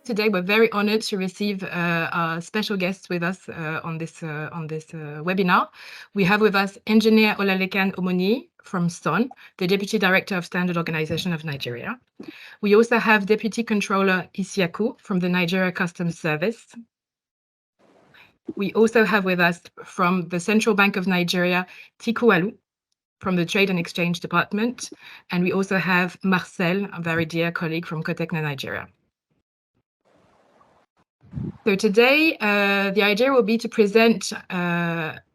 Today, we're very honored to receive our special guests with us on this webinar. We have with us Engineer Olalekan Omoni from SON, the Deputy Director of Standard Organization of Nigeria. We also have Deputy Controller Isiaku from the Nigeria Customs Service. We also have with us from the Central Bank of Nigeria, Tikualu, from the Trade and Exchange Department. And we also have Marcel, a very dear colleague from Cotecna, Nigeria. So today, the idea will be to present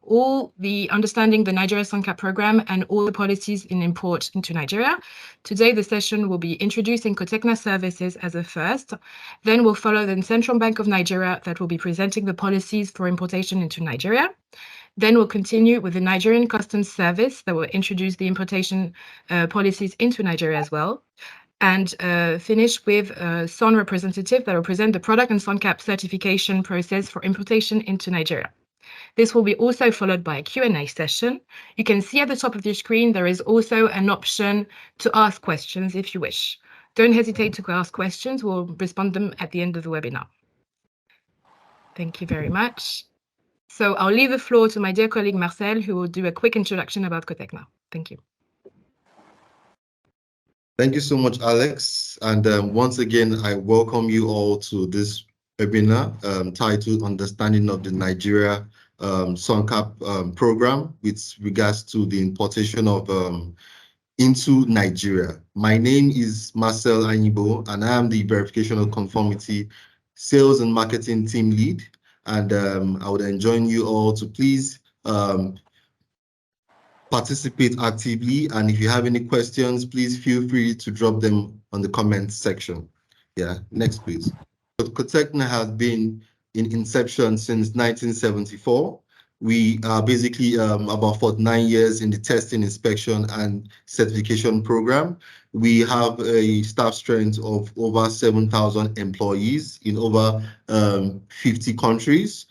all the understanding the Nigeria SONCAP program and all the policies in import into Nigeria. Today, the session will be introducing Cotecna services as a first. Then we'll follow the Central Bank of Nigeria that will be presenting the policies for importation into Nigeria. Then we'll continue with the Nigerian Customs Service that will introduce the importation policies into Nigeria as well. And finish with a SON representative that will present the product and SONCAP certification process for importation into Nigeria. This will be also followed by a Q&A session. You can see at the top of your screen, there is also an option to ask questions if you wish. Don't hesitate to ask questions. We'll respond them at the end of the webinar. Thank you very much. So I'll leave the floor to my dear colleague Marcel, who will do a quick introduction about Cotecna. Thank you. Thank you so much, Alex. And once again, I welcome you all to this webinar titled Understanding of the Nigeria SONCAP program with regards to the importation of into Nigeria. My name is Marcel Anyibo, and I am the Verification of Conformity Sales and Marketing Team Lead. And I would enjoin you all to please participate actively, and if you have any questions, please feel free to drop them on the comments section. Yeah, next please. Cotecna has been in inception since 1974. We are basically about 49 years in the testing, inspection, and certification program. We have a staff strength of over 7,000 employees in over 50 countries,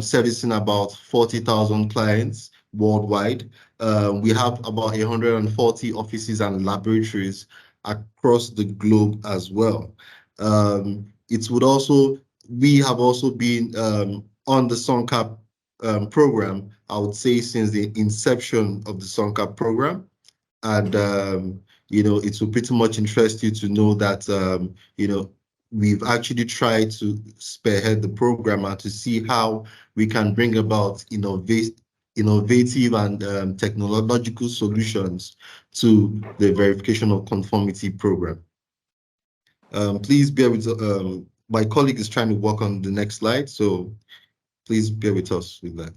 servicing about 40,000 clients worldwide. We have about 140 offices and laboratories across the globe as well. We have also been on the SONCAP program, I would say, since the inception of the SONCAP program. And, it will pretty much interest you to know that, we've actually tried to spearhead the program and to see how we can bring about innovative and technological solutions to the verification of conformity program. Please bear with my colleague is trying to work on the next slide, so please bear with us with that.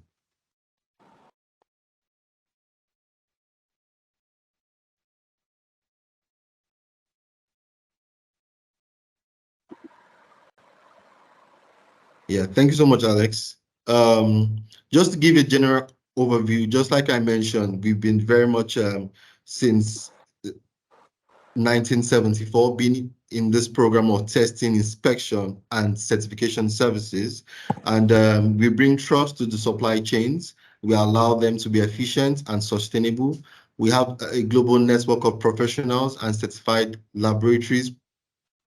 Yeah, thank you so much, Alex. Just to give you a general overview, just like I mentioned, we've been very much since 1974 been in this program of testing, inspection, and certification services. And we bring trust to the supply chains. We allow them to be efficient and sustainable. We have a global network of professionals and certified laboratories,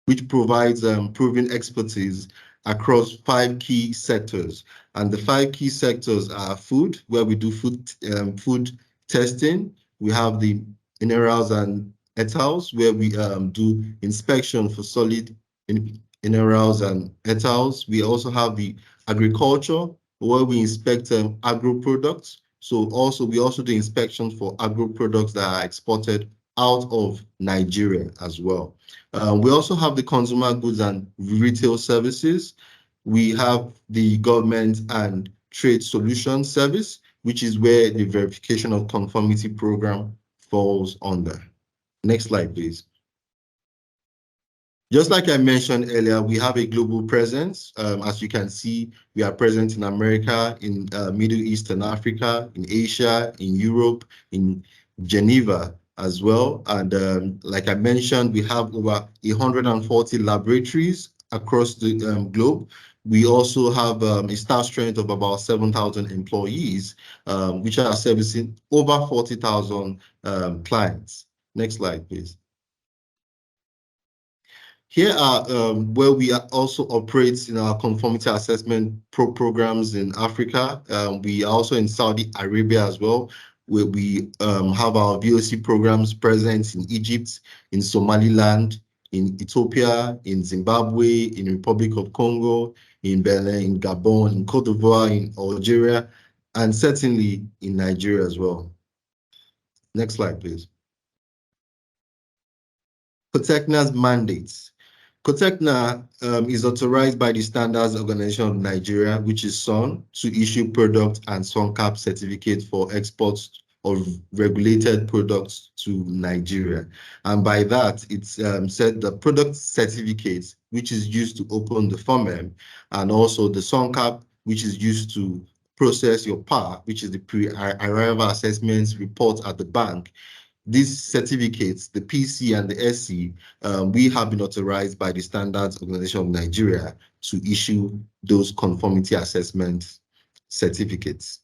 which provides proven expertise across 5 key sectors. And the 5 key sectors are food, where we do food testing. We have the minerals and etals, where we do inspection for solid minerals and etals. We also have the agriculture, where we inspect agro products. So we also do inspections for agro products that are exported out of Nigeria as well. We also have the consumer goods and retail services. We have the government and trade solution service, which is where the verification of conformity program falls under. Next slide, please. Just like I mentioned earlier, we have a global presence. As you can see, we are present in America, in Middle East and Africa, in Asia, in Europe, in Geneva as well. And like I mentioned, we have over 140 laboratories across the globe. We also have a staff strength of about 7,000 employees, which are servicing over 40,000 clients. Next slide, please. Here are where we also operate in our conformity assessment programs in Africa. We are also in Saudi Arabia as well, where we have our VOC programs present in Egypt, in Somaliland, in Ethiopia, in Zimbabwe, in Republic of Congo, in Benin, in Gabon, in Cote d'Ivoire, in Algeria, and certainly in Nigeria as well. Next slide, please. COTECNA's mandates. COTECNA is authorized by the Standards Organization of Nigeria, which is SON, to issue product and SONCAP certificates for exports of regulated products to Nigeria. And by that, it's said the product certificate, which is used to open the FOMEM, and also the SONCAP, which is used to process your PAR, which is the pre-arrival assessments report at the bank. These certificates, the PC and the SC, we have been authorized by the Standards Organization of Nigeria to issue those conformity assessment certificates.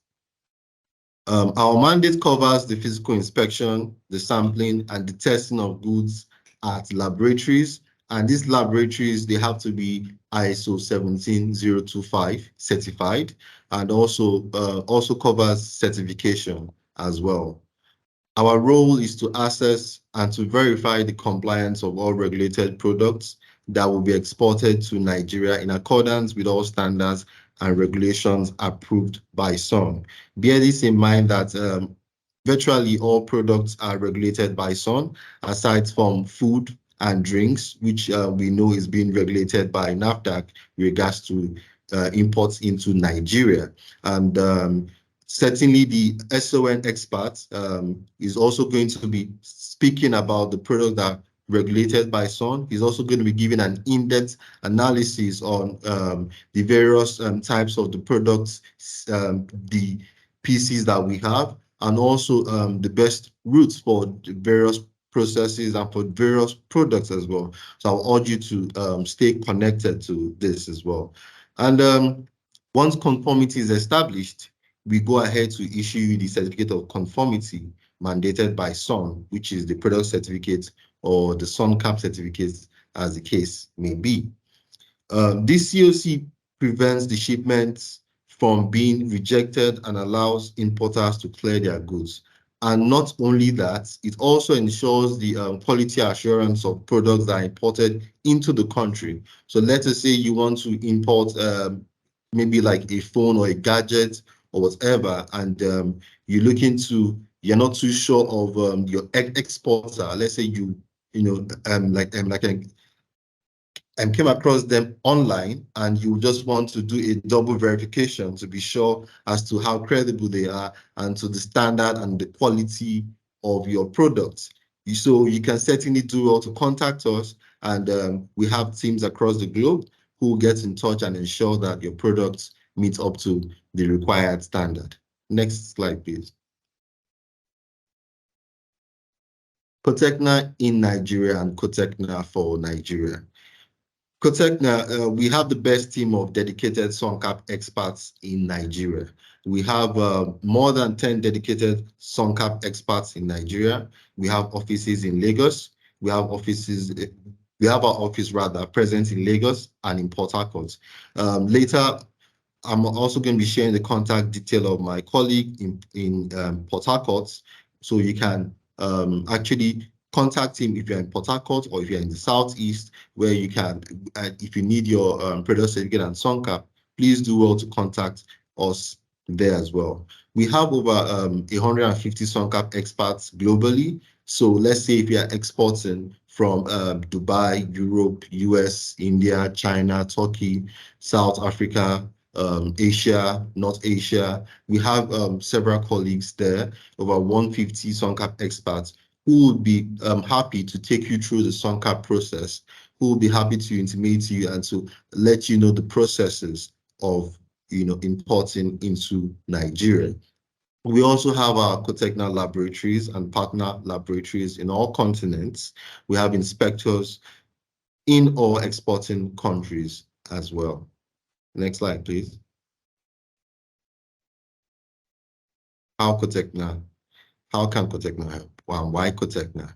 Our mandate covers the physical inspection, the sampling, and the testing of goods at laboratories. And these laboratories, they have to be ISO 17025 certified, and also covers certification as well. Our role is to assess and to verify the compliance of all regulated products that will be exported to Nigeria in accordance with all standards and regulations approved by SON. Bear this in mind that virtually all products are regulated by SON, aside from food and drinks, which we know is being regulated by NAFDAC with regards to imports into Nigeria. And certainly, the SON expert is also going to be speaking about the product that regulated by SON. He's also going to be giving an in-depth analysis on the various types of the products, the PCs that we have, and also the best routes for the various processes and for various products as well. So I'll urge you to stay connected to this as well. And once conformity is established, we go ahead to issue the certificate of conformity mandated by SON, which is the product certificate or the SONCAP certificate, as the case may be. This COC prevents the shipments from being rejected and allows importers to clear their goods. And not only that, it also ensures the quality assurance of products that are imported into the country. So let us say you want to import maybe like a phone or a gadget or whatever, and you're not too sure of your exporter. Let's say came across them online, and you just want to do a double verification to be sure as to how credible they are and to the standard and the quality of your products. So you can certainly do well to contact us, and we have teams across the globe who get in touch and ensure that your products meet up to the required standard. Next slide, please. COTECNA in Nigeria and COTECNA for Nigeria. COTECNA, we have the best team of dedicated SONCAP experts in Nigeria. We have more than 10 dedicated SONCAP experts in Nigeria. We have offices in Lagos. We have our office present in Lagos and in Port Harcourt. Later, I'm also going to be sharing the contact detail of my colleague in Port Harcourt, so you can actually contact him if you're in Port Harcourt or if you're in the Southeast, where you can, if you need your product certificate and SONCAP, please do well to contact us there as well. We have over 150 SONCAP experts globally. So let's say if you're exporting from Dubai, Europe, US, India, China, Turkey, South Africa, Asia, North Asia, we have several colleagues there, over 150 SONCAP experts who would be happy to take you through the SONCAP process, who will be happy to intimate you and to let you know the processes of importing into Nigeria. We also have our COTECNA laboratories and partner laboratories in all continents. We have inspectors in all exporting countries as well. Next slide, please. How can COTECNA help? Why COTECNA?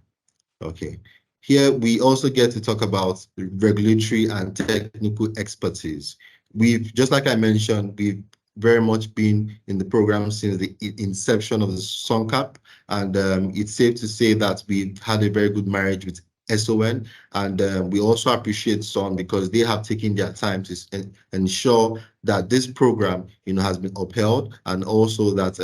Okay. Here, we also get to talk about regulatory and technical expertise. Just like I mentioned, we've very much been in the program since the inception of the SONCAP, and it's safe to say that we've had a very good marriage with SON, and we also appreciate SON because they have taken their time to ensure that this program, has been upheld, and also that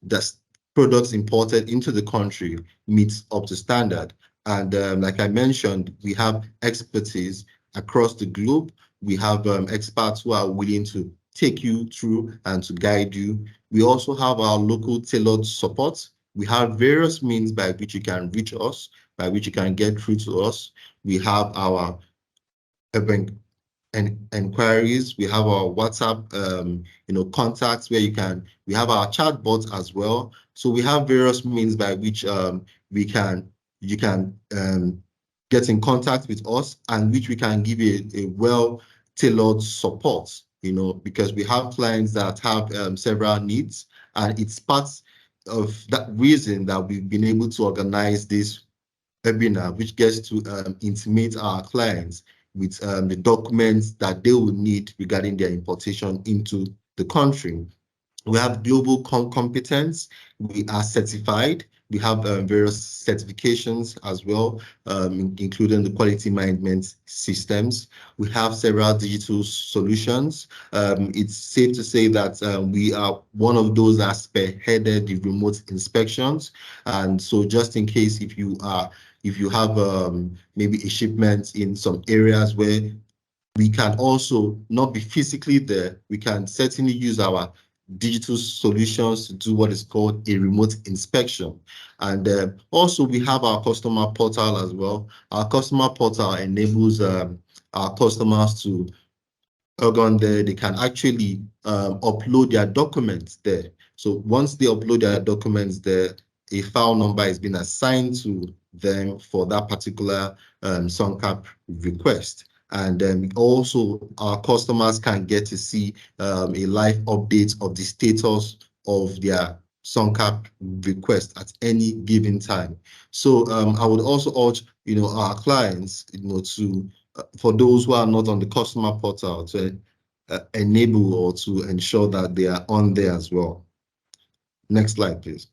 that products imported into the country meets up to standard. And like I mentioned, we have expertise across the globe. We have experts who are willing to take you through and to guide you. We also have our local tailored support. We have various means by which you can reach us, by which you can get through to us. We have our enquiries. We have our WhatsApp, contacts where we have our chat bots as well. So we have various means by which you can get in contact with us, and which we can give you a well-tailored support, because we have clients that have several needs, and it's part of that reason that we've been able to organize this webinar, which gets to intimate our clients with the documents that they will need regarding their importation into the country. We have global competence. We are certified. We have various certifications as well, including the quality management systems. We have several digital solutions. It's safe to say that we are one of those that spearheaded the remote inspections. And so just in case if you have maybe a shipment in some areas where we can also not be physically there, we can certainly use our digital solutions to do what is called a remote inspection. And also we have our customer portal as well. Our customer portal enables our customers to log on there. They can actually upload their documents there. So once they upload their documents there, a file number is being assigned to them for that particular SONCAP request. And then also our customers can get to see a live update of the status of their SONCAP request at any given time. So I would also urge, our clients, to for those who are not on the customer portal, to enable or to ensure that they are on there as well. Next slide, please.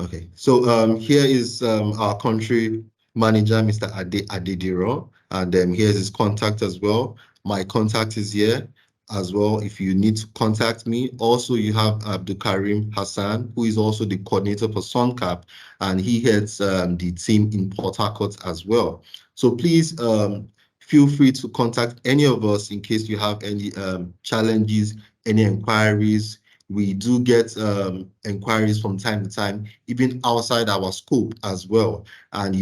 Okay, so here is our country manager, Mr. Adediro, and here's his contact as well. My contact is here as well if you need to contact me. Also, you have Abdul Karim Hassan, who is also the coordinator for SONCAP, and he heads the team in Port Harcourt as well. So please feel free to contact any of us in case you have any challenges, any inquiries. We do get inquiries from time to time, even outside our scope as well. And,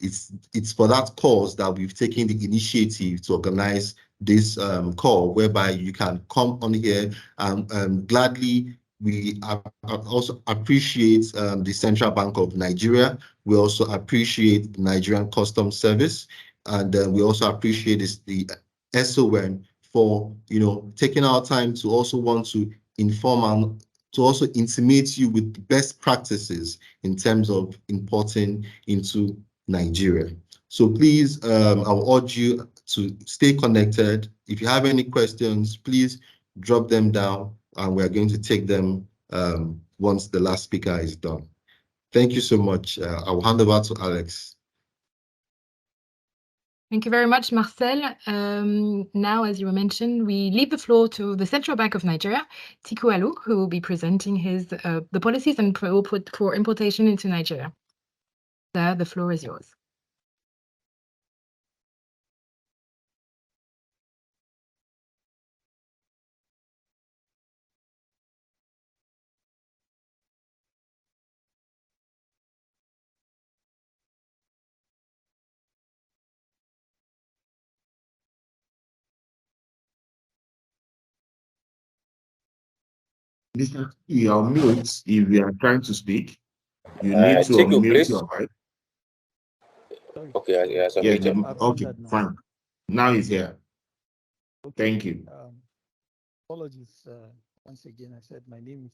it's for that cause that we've taken the initiative to organize this call, whereby you can come on here and gladly. We also appreciate the Central Bank of Nigeria. We also appreciate the Nigerian Customs Service. And we also appreciate the SON for, taking our time to also want to inform and to also intimate you with the best practices in terms of importing into Nigeria. So please, I will urge you to stay connected. If you have any questions, please drop them down and we're going to take them once the last speaker is done. Thank you so much. I'll hand over to Alex. Thank you very much, Marcel. Now, as you mentioned, we leave the floor to the Central Bank of Nigeria, Tiku Alu, who will be presenting the policies and for importation into Nigeria. Sir, the floor is yours. You are mute if you are trying to speak. You need to unmute your mic. Okay, yes, I'm muted. Okay, fine. Now he's here. Okay. Thank you. Apologies once again. I said my name is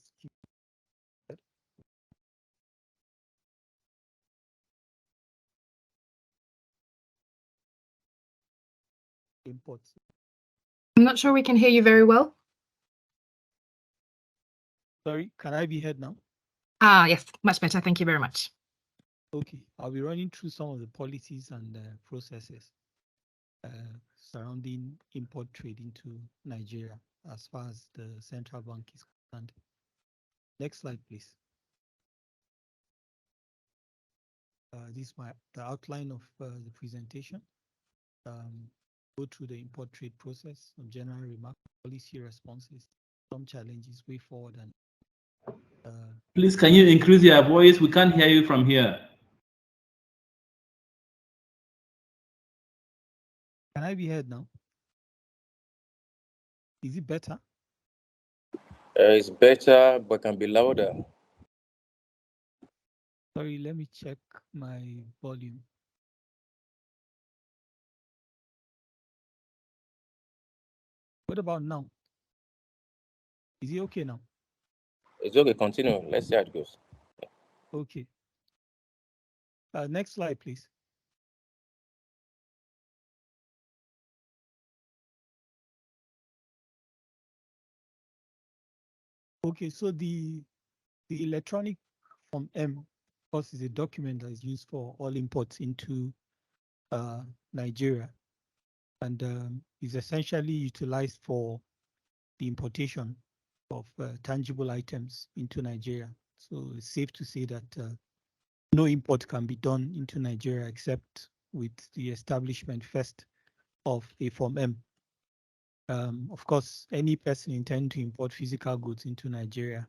imports. I'm not sure we can hear you very well. Sorry, can I be heard now? Ah, yes, much better. Thank you very much. Okay, I'll be running through some of the policies and processes surrounding import trade into Nigeria as far as the central bank is concerned. Next slide, please. This is the outline of the presentation. Go through the import trade process, some general remarks, policy responses, some challenges, way forward, and please, can you increase your voice? We can't hear you from here. Can I be heard now? Is it better? It's better, but can be louder. Sorry, let me check my volume. What about now? Is it okay now? It's okay, continue. Let's see how it goes. Okay. Next slide, please. Okay, so the electronic Form M, of course, is a document that is used for all imports into Nigeria, and is essentially utilized for the importation of tangible items into Nigeria. So it's safe to say that no import can be done into Nigeria except with the establishment first of a Form M. Of course, any person intending to import physical goods into Nigeria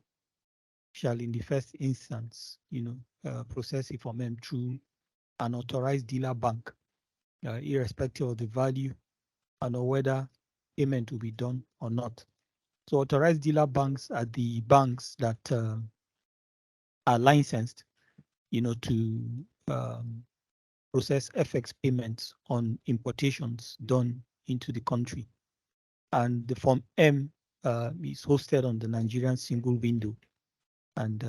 shall, in the first instance, process a Form M through an authorized dealer bank, irrespective of the value and or whether payment will be done or not. So authorized dealer banks are the banks that are licensed, to process FX payments on importations done into the country. And the Form M is hosted on the Nigerian single window, and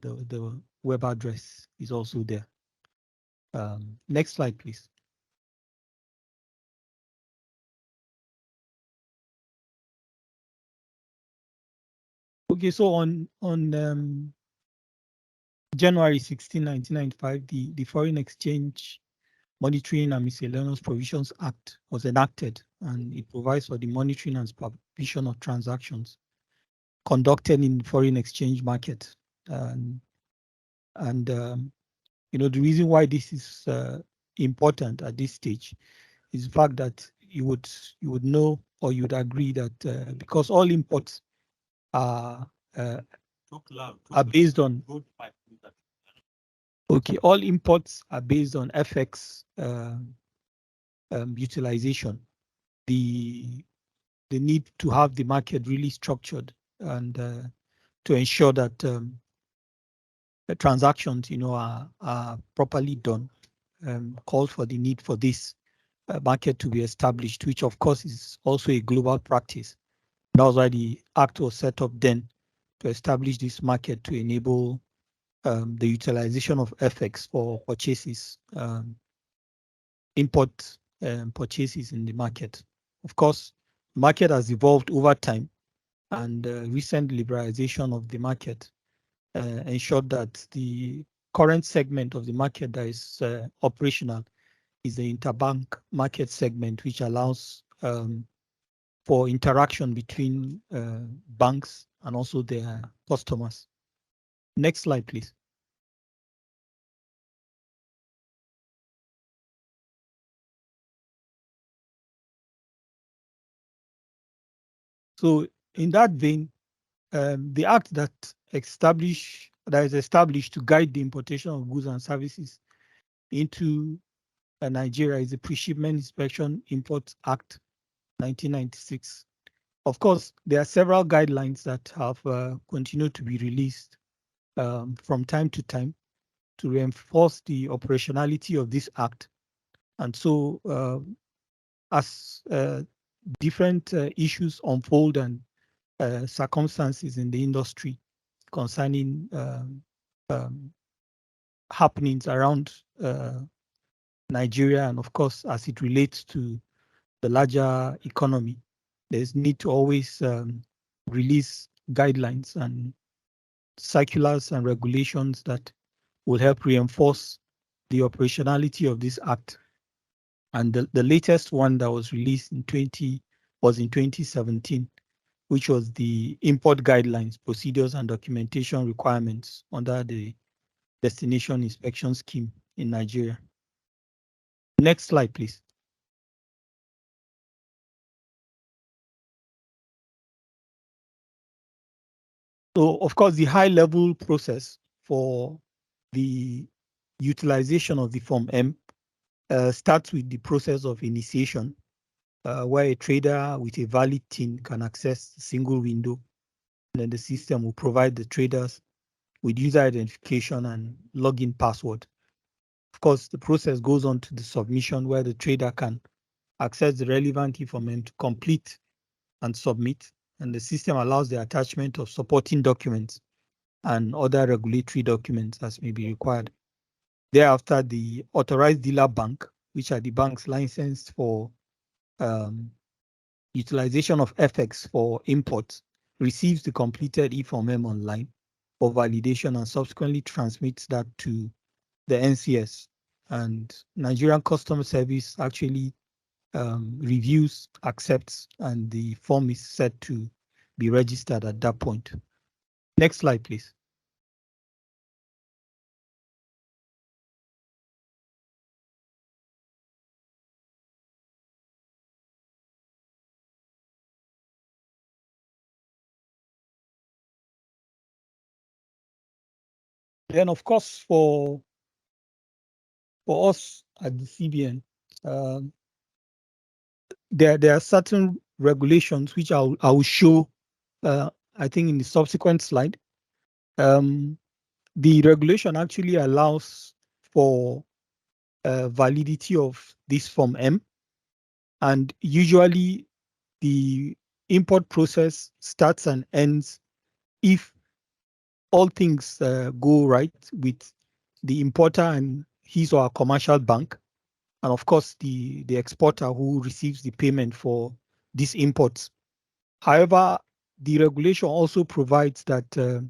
the web address is also there. Next slide, please. Okay, so on January 16, 1995, the Foreign Exchange Monitoring and Miscellaneous Provisions Act was enacted, and it provides for the monitoring and supervision of transactions conducted in the foreign exchange market. The reason why this is important at this stage is the fact that you would know, or you would agree that because all imports are based on all imports are based on FX utilization. The need to have the market really structured and to ensure that the transactions, are properly done, calls for the need for this market to be established, which of course is also a global practice. That was why the Act was set up then, to establish this market to enable the utilization of FX for purchases, import purchases in the market. Of course, the market has evolved over time, and recent liberalization of the market ensured that the current segment of the market that is operational is the interbank market segment, which allows for interaction between banks and also their customers. Next slide, please. So in that vein, the act that is established to guide the importation of goods and services into Nigeria is the Pre-Shipment Inspection Import Act 1996. Of course, there are several guidelines that have continued to be released from time to time to reinforce the operationality of this act. And so as different issues unfold and circumstances in the industry concerning happenings around Nigeria, and of course, as it relates to the larger economy, there's need to always release guidelines and circulars and regulations that will help reinforce the operationality of this act. And the latest one that was released in 2017, which was the import guidelines, procedures and documentation requirements under the Destination Inspection Scheme in Nigeria. Next slide, please. So, of course, the high-level process for the utilization of the Form M starts with the process of initiation, where a trader with a valid TIN can access a single window, and then the system will provide the traders with user identification and login password. Of course, the process goes on to the submission, where the trader can access the relevant information to complete and submit, and the system allows the attachment of supporting documents and other regulatory documents as may be required. Thereafter, the authorized dealer bank, which are the banks licensed for utilization of FX for imports, receives the completed E-Form-M online for validation and subsequently transmits that to the NCS. And Nigerian Customer Service actually reviews, accepts, and the form is set to be registered at that point. Next slide, please. Then, of course, for us at the CBN, there are certain regulations which I will show, I think, in the subsequent slide. The regulation actually allows for validity of this Form M, and usually the import process starts and ends if all things go right with the importer and his or her commercial bank, and of course the exporter who receives the payment for these imports. However, the regulation also provides that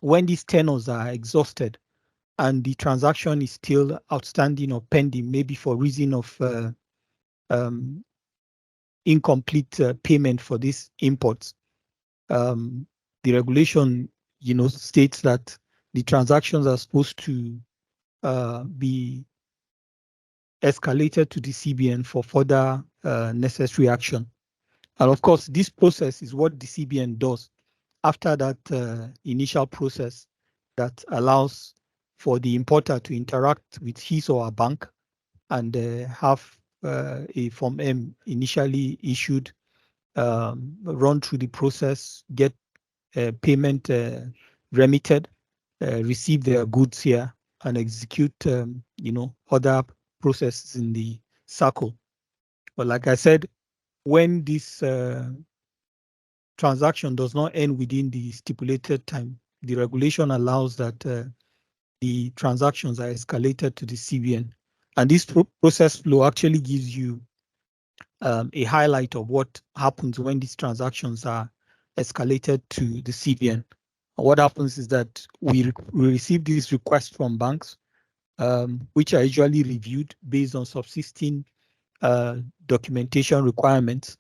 when these tenors are exhausted and the transaction is still outstanding or pending, maybe for reason of incomplete payment for these imports, the regulation, states that the transactions are supposed to be escalated to the CBN for further necessary action. And of course, this process is what the CBN does after that initial process that allows for the importer to interact with his or her bank and have a Form M initially issued, run through the process, get payment remitted, receive their goods here, and execute, other processes in the circle. But like I said, when this transaction does not end within the stipulated time, the regulation allows that the transactions are escalated to the CBN. And this process flow actually gives you a highlight of what happens when these transactions are escalated to the CBN. What happens is that we receive these requests from banks, which are usually reviewed based on subsisting documentation requirements.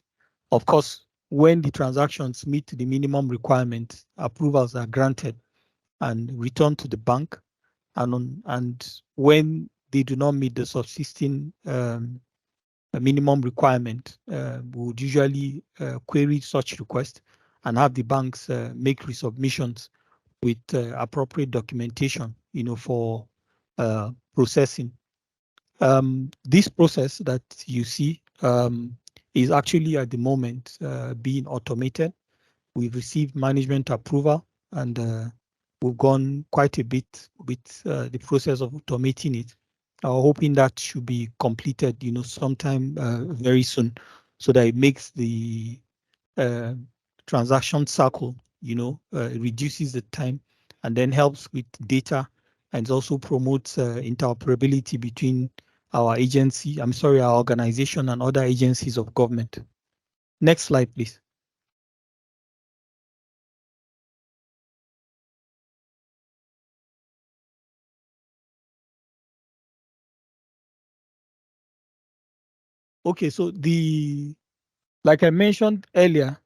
Of course, when the transactions meet the minimum requirements, approvals are granted and returned to the bank. And when they do not meet the subsisting minimum requirement, we would usually query such request and have the banks make resubmissions with appropriate documentation, for processing. This process that you see is actually at the moment being automated. We've received management approval, and we've gone quite a bit with the process of automating it. Hoping that should be completed, sometime very soon, so that it makes the transaction cycle, reduces the time, and then helps with data, and also promotes interoperability between our agency, our organization and other agencies of government. Next slide, please. Okay, so like I mentioned earlier,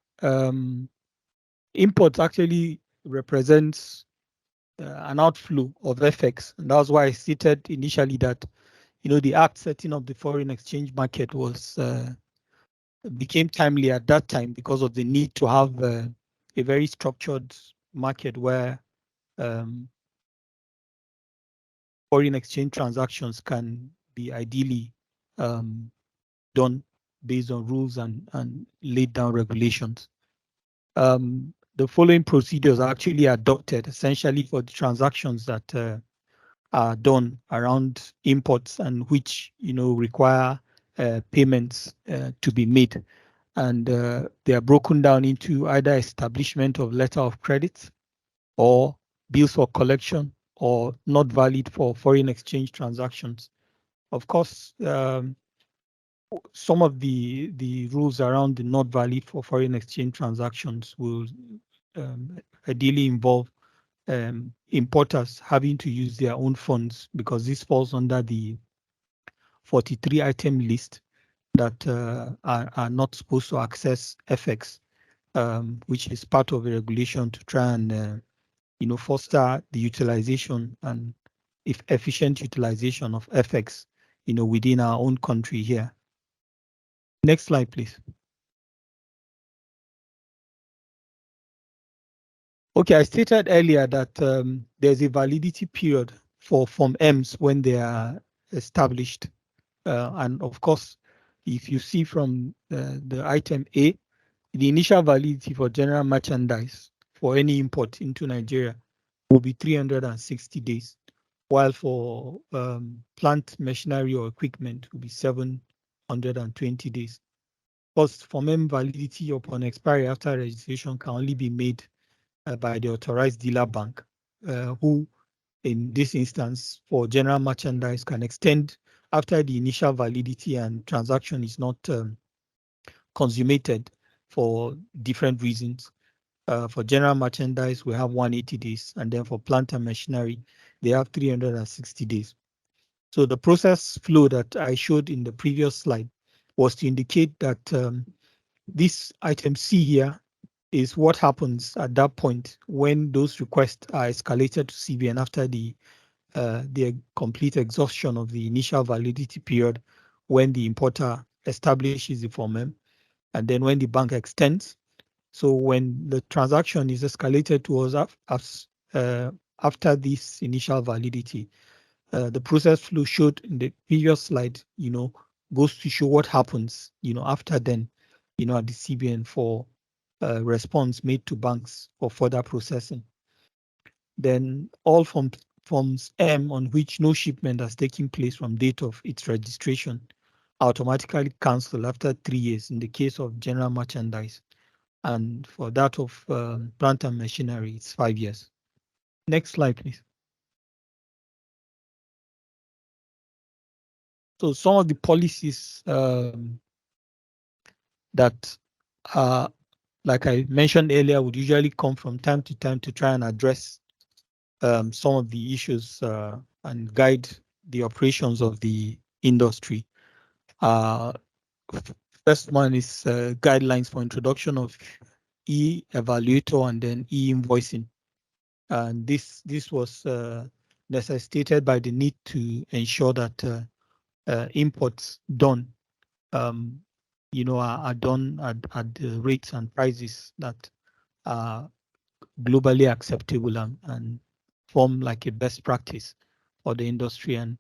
imports actually represents an outflow of FX, and that's why I stated initially that the act setting up the foreign exchange market was became timely at that time because of the need to have a very structured market where foreign exchange transactions can be ideally done based on rules and laid down regulations. The following procedures are actually adopted essentially for the transactions that are done around imports and which require payments to be made, and they are broken down into either establishment of letter of credit or bills for collection or not valid for foreign exchange transactions. Of course, some of the rules around the not valid for foreign exchange transactions will ideally involve importers having to use their own funds, because this falls under the 43 item list that are not supposed to access FX, which is part of a regulation to try and foster the utilization and efficient utilization of FX within our own country here. Next slide, please. Okay, I stated earlier that there's a validity period for Form Ms when they are established. And of course, if you see from the item A, the initial validity for general merchandise for any import into Nigeria will be 360 days, while for plant machinery or equipment will be 720 days. First, Form M validity upon expiry after registration can only be made by the authorized dealer bank, who in this instance for general merchandise can extend after the initial validity and transaction is not consummated for different reasons. For general merchandise, we have 180 days, and then for plant and machinery, they have 360 days. So the process flow that I showed in the previous slide was to indicate that this item C here is what happens at that point when those requests are escalated to CBN after the complete exhaustion of the initial validity period, when the importer establishes the Form M, and then when the bank extends. So when the transaction is escalated to us after this initial validity, the process flow showed in the previous slide, goes to show what happens, after then, at the CBN for response made to banks for further processing. Then all Forms M on which no shipment has taken place from date of its registration automatically cancel after 3 years in the case of general merchandise, and for that of plant and machinery, it's 5 years. Next slide, please. So some of the policies that like I mentioned earlier, would usually come from time to time to try and address some of the issues and guide the operations of the industry. First one is guidelines for introduction of e-evaluator and then e-invoicing. And this was necessitated by the need to ensure that imports done are done at the rates and prices that are globally acceptable and form like a best practice for the industry. And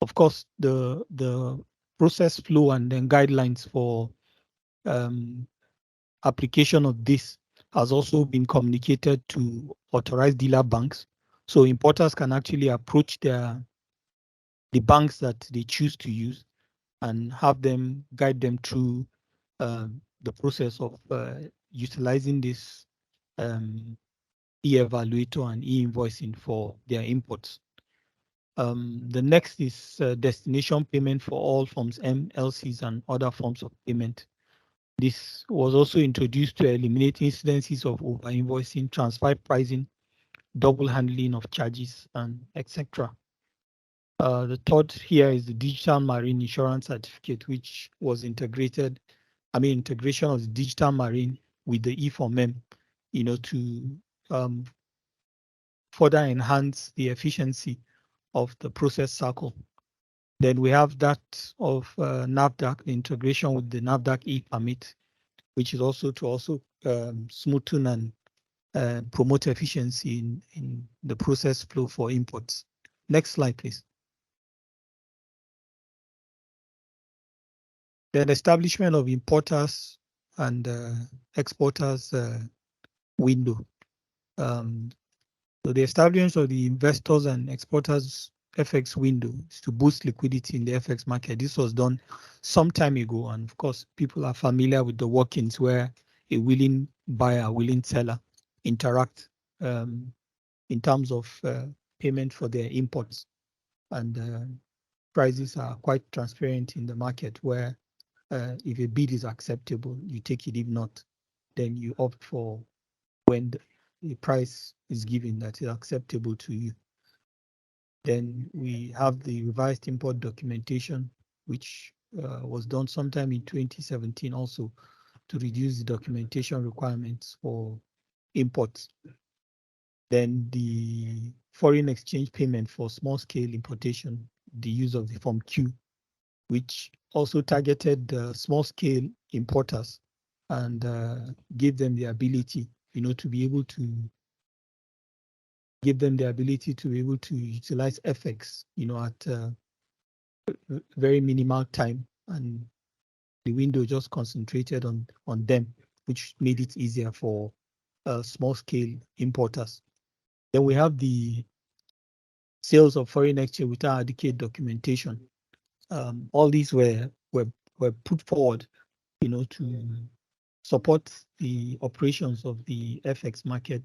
of course, the process flow and then guidelines for application of this has also been communicated to authorized dealer banks. So importers can actually approach the banks that they choose to use and have them guide them through the process of utilizing this e-evaluator and e-invoicing for their imports. The next is destination payment for all forms MLCs and other forms of payment. This was also introduced to eliminate incidences of over-invoicing, transfer pricing, double handling of charges, and etc. The third here is the digital marine insurance certificate, which was integration of the digital marine with the E4M, to further enhance the efficiency of the process cycle. Then we have that of NAFDAC, the integration with the NAFDAC e-permit, which is also to smoothen and promote efficiency in the process flow for imports. Next slide, please. The establishment of importers and exporters window. So the establishment of the investors and exporters FX window is to boost liquidity in the FX market. This was done some time ago, and of course, people are familiar with the workings where a willing buyer, willing seller interact in terms of payment for their imports, and prices are quite transparent in the market where if a bid is acceptable, you take it. If not, then you opt for when the price is given that is acceptable to you. Then we have the revised import documentation, which was done sometime in 2017 also to reduce the documentation requirements for imports. Then the foreign exchange payment for small scale importation, the use of the Form Q, which also targeted the small scale importers and gave them the ability, to be able to utilize FX, at very minimal time, and the window just concentrated on them, which made it easier for small scale importers. Then we have the sales of foreign exchange without adequate documentation. All these were put forward, to support the operations of the FX market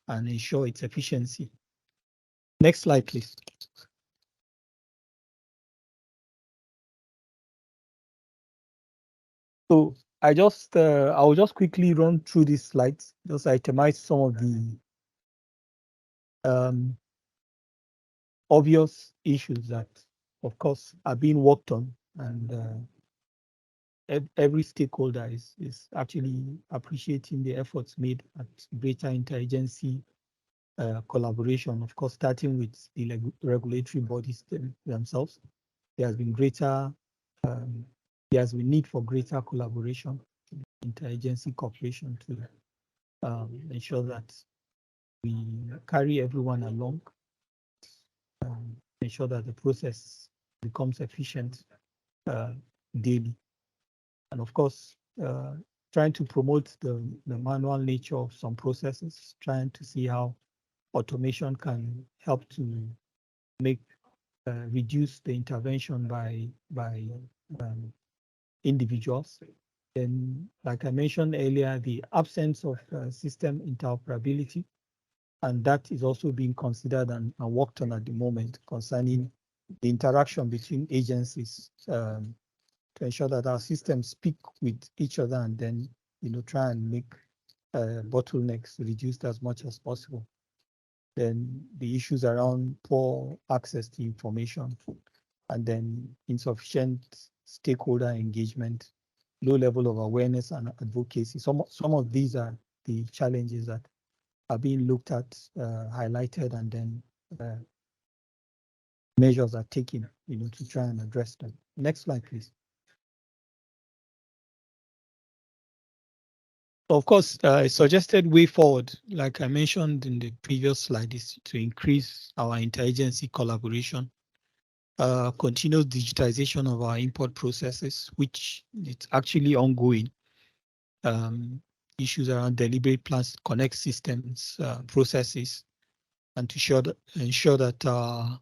and ensure its efficiency. Next slide, please. So I will just quickly run through these slides, just itemize some of the obvious issues that, of course, are being worked on, and every stakeholder is actually appreciating the efforts made at greater interagency collaboration, of course, starting with the regulatory bodies themselves. There has been need for greater collaboration, interagency cooperation to ensure that we carry everyone along, ensure that the process becomes efficient daily. And of course, trying to promote the manual nature of some processes, trying to see how automation can help to make reduce the intervention by individuals. Then, like I mentioned earlier, the absence of system interoperability, and that is also being considered and worked on at the moment concerning the interaction between agencies to ensure that our systems speak with each other, and then try and make bottlenecks reduced as much as possible. Then the issues around poor access to information, and then insufficient stakeholder engagement, low level of awareness and advocacy. Some of these are the challenges that are being looked at, highlighted, and then measures are taken, to try and address them. Next slide, please. Of course, a suggested way forward, like I mentioned in the previous slide, is to increase our interagency collaboration, continuous digitization of our import processes, which it's actually ongoing. Issues around deliberate plans, connect systems, processes, and to ensure that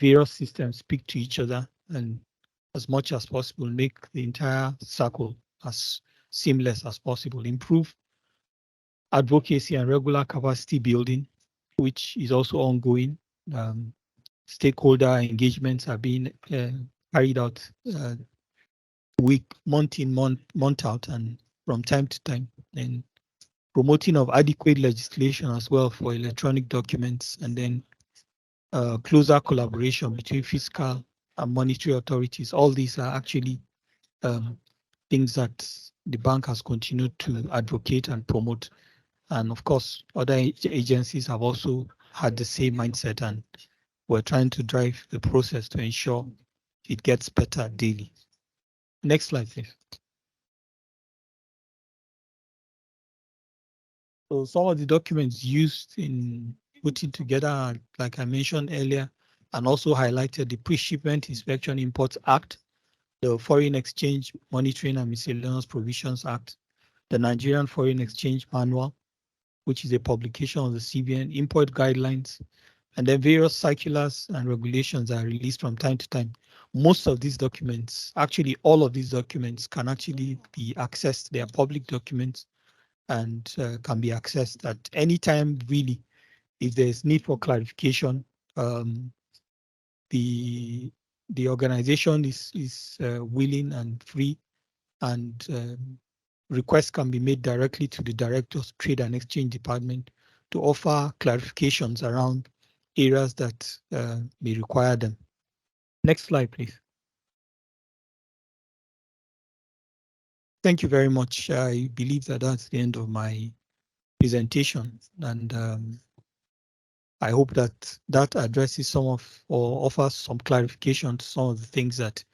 various systems speak to each other, and as much as possible make the entire cycle as seamless as possible. Improve advocacy and regular capacity building, which is also ongoing. stakeholder engagements are being carried out month in, month out, and from time to time, and promoting of adequate legislation as well for electronic documents, and then closer collaboration between fiscal and monetary authorities. All these are actually things that the bank has continued to advocate and promote. And of course, other agencies have also had the same mindset, and we're trying to drive the process to ensure it gets better daily. Next slide, please. So some of the documents used in putting together, like I mentioned earlier, and also highlighted the Pre-Shipment Inspection Imports Act, the Foreign Exchange Monitoring and Miscellaneous Provisions Act, the Nigerian Foreign Exchange Manual, which is a publication of the CBN, import guidelines, and then various circulars and regulations are released from time to time. Most of these documents, actually all of these documents, can actually be accessed. They are public documents and can be accessed at any time, really. If there's need for clarification, the organization is willing and free, and requests can be made directly to the Director's Trade and Exchange Department to offer clarifications around areas that may require them. Next slide, please. Thank you very much. I believe that that's the end of my presentation, and I hope that that addresses some of, or offers some clarification to some of the things that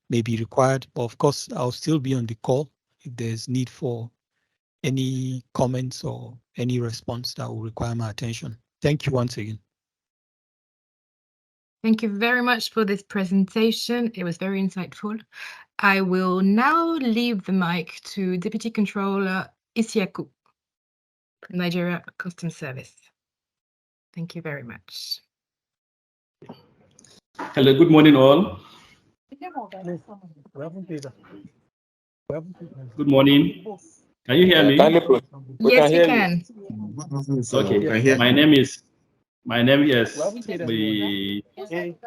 may be required. But of course, I'll still be on the call if there's need for any comments or any response that will require my attention. Thank you once again. Thank you very much for this presentation. It was very insightful. I will now leave the mic to Deputy Controller Isiaku, Nigeria Customs Service. Thank you very much. Hello, good morning all. Good morning. Can you hear me? Yes, we can. Okay, my name is the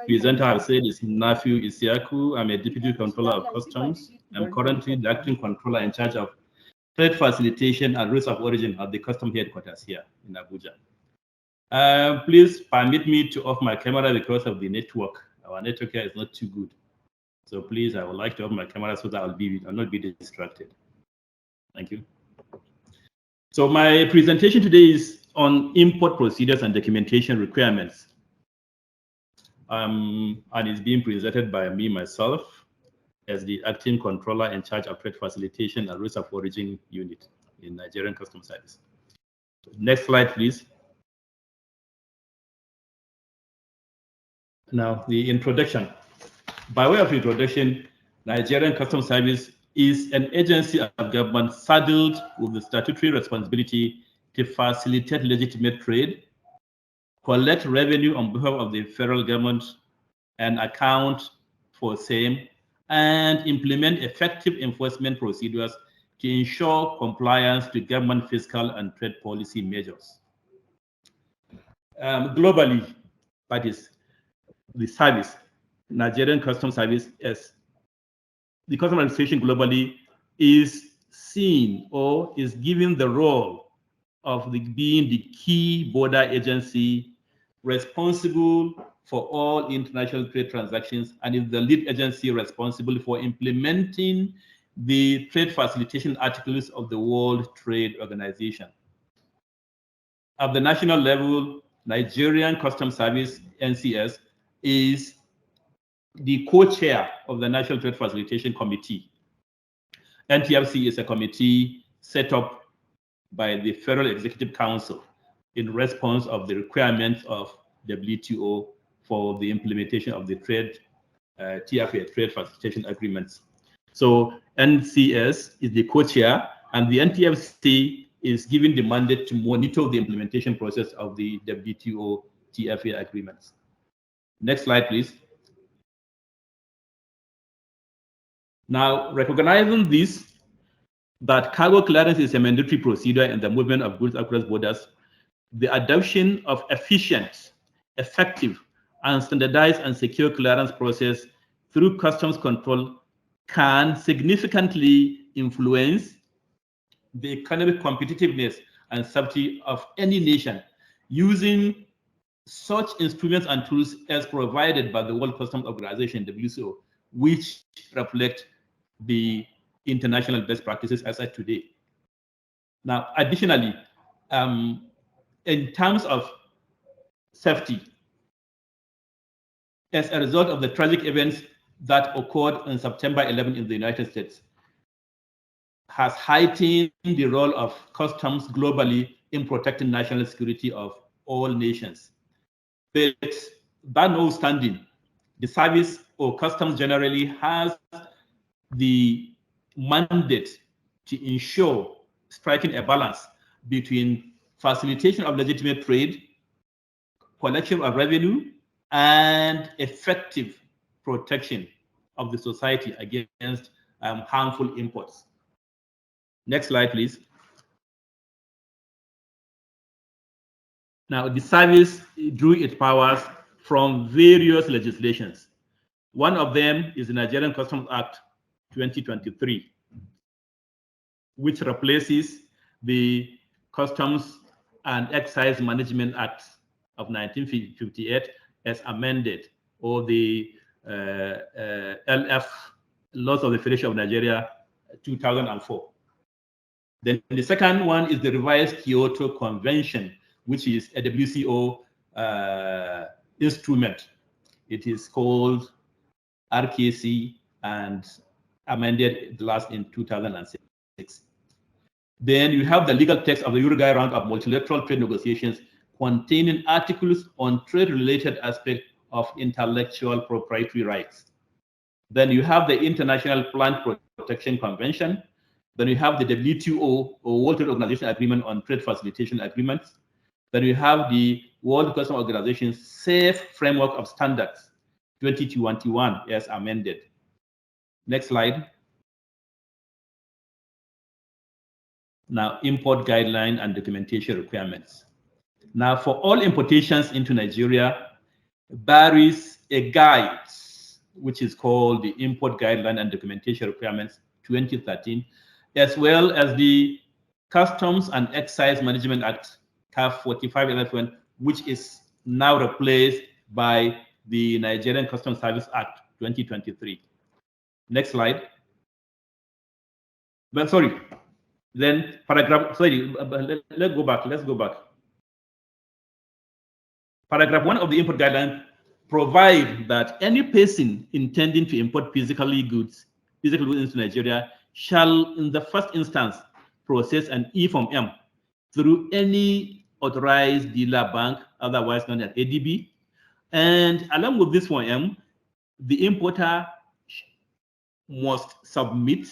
presenter have said is Nafiu Isiaku. I'm a Deputy Controller of Customs. I'm currently the Acting Controller in charge of trade facilitation and rules of origin at the Customs headquarters here in Abuja. Please permit me to off my camera because of the network. Our network here is not too good. So please, I would like to off my camera so that I'll not be distracted. Thank you. So my presentation today is on import procedures and documentation requirements. And it's being presented by me, myself, as the Acting Controller in charge of Trade Facilitation and Rules of Origin Unit in Nigerian Customs Service. Next slide, please. Now, the introduction. By way of introduction, Nigerian Customs Service is an agency of government saddled with the statutory responsibility to facilitate legitimate trade, collect revenue on behalf of the federal government and account for same, and implement effective enforcement procedures to ensure compliance to government fiscal and trade policy measures. Globally, that is the service, Nigerian Customs Service, as the customs administration globally is seen or is given the role of being the key border agency responsible for all international trade transactions, and is the lead agency responsible for implementing the trade facilitation articles of the World Trade Organization. At the national level, Nigerian Customs Service, NCS, is the co-chair of the National Trade Facilitation Committee. NTFC is a committee set up by the Federal Executive Council in response of the requirements of WTO for the implementation of the trade TFA, trade facilitation agreements. So NCS is the co-chair, and the NTFC is given the mandate to monitor the implementation process of the WTO TFA agreements. Next slide, please. Now, recognizing this, that cargo clearance is a mandatory procedure in the movement of goods across borders, the adoption of efficient, effective, and standardized and secure clearance process through customs control can significantly influence the economic competitiveness and safety of any nation using such instruments and tools as provided by the World Customs Organization, WCO, which reflect the international best practices as of today. Now, additionally, in terms of safety, as a result of the tragic events that occurred on September 11 in the United States, has heightened the role of customs globally in protecting national security of all nations. But that notwithstanding, the service or customs generally has the mandate to ensure striking a balance between facilitation of legitimate trade, collection of revenue, and effective protection of the society against harmful imports. Next slide, please. Now, the service drew its powers from various legislations. One of them is the Nigerian Customs Act 2023, which replaces the Customs and Excise Management Act of 1958 as amended, or the LF, Laws of the Federation of Nigeria, 2004. Then the second one is the revised Kyoto Convention, which is a WCO instrument. It is called RKC and amended last in 2006. Then you have the legal text of the Uruguay round of multilateral trade negotiations containing articles on trade-related aspects of intellectual proprietary rights. Then you have the International Plant Protection Convention. Then you have the WTO, or World Trade Organization Agreement on Trade Facilitation Agreements. Then you have the World Customs Organization's Safe Framework of Standards, 2021, as amended. Next slide. Now, import guideline and documentation requirements. Now, for all importations into Nigeria, there is a guide, which is called the Import Guideline and Documentation Requirements 2013, as well as the Customs and Excise Management Act, CAF 4511, which is now replaced by the Nigerian Customs Service Act 2023. Next slide. But sorry, then paragraph, sorry, let's go back. Paragraph 1 of the import guideline provide that any person intending to import physical goods into Nigeria shall, in the first instance, process an E-Form M through any authorized dealer bank, otherwise known as ADB. And along with this Form M, the importer must submit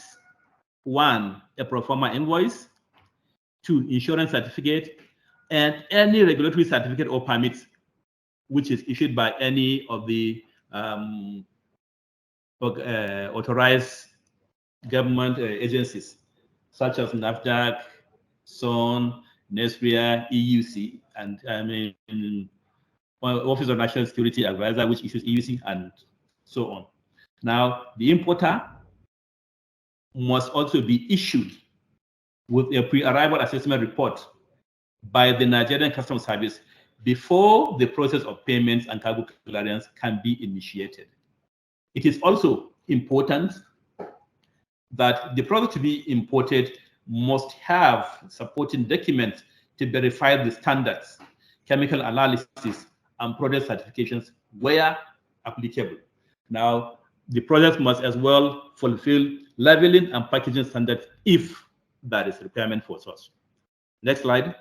1, a pro forma invoice, 2, insurance certificate, and any regulatory certificate or permits which is issued by any of the authorized government agencies, such as NAFDAC, SON, NESPIA, EUC, and Office of National Security Advisor, which issues EUC, and so on. Now, the importer must also be issued with a pre-arrival assessment report by the Nigerian Customs Service before the process of payments and cargo clearance can be initiated. It is also important that the product to be imported must have supporting documents to verify the standards, chemical analysis, and product certifications where applicable. Now, the product must as well fulfill labeling and packaging standards if that is a requirement for such. Next slide.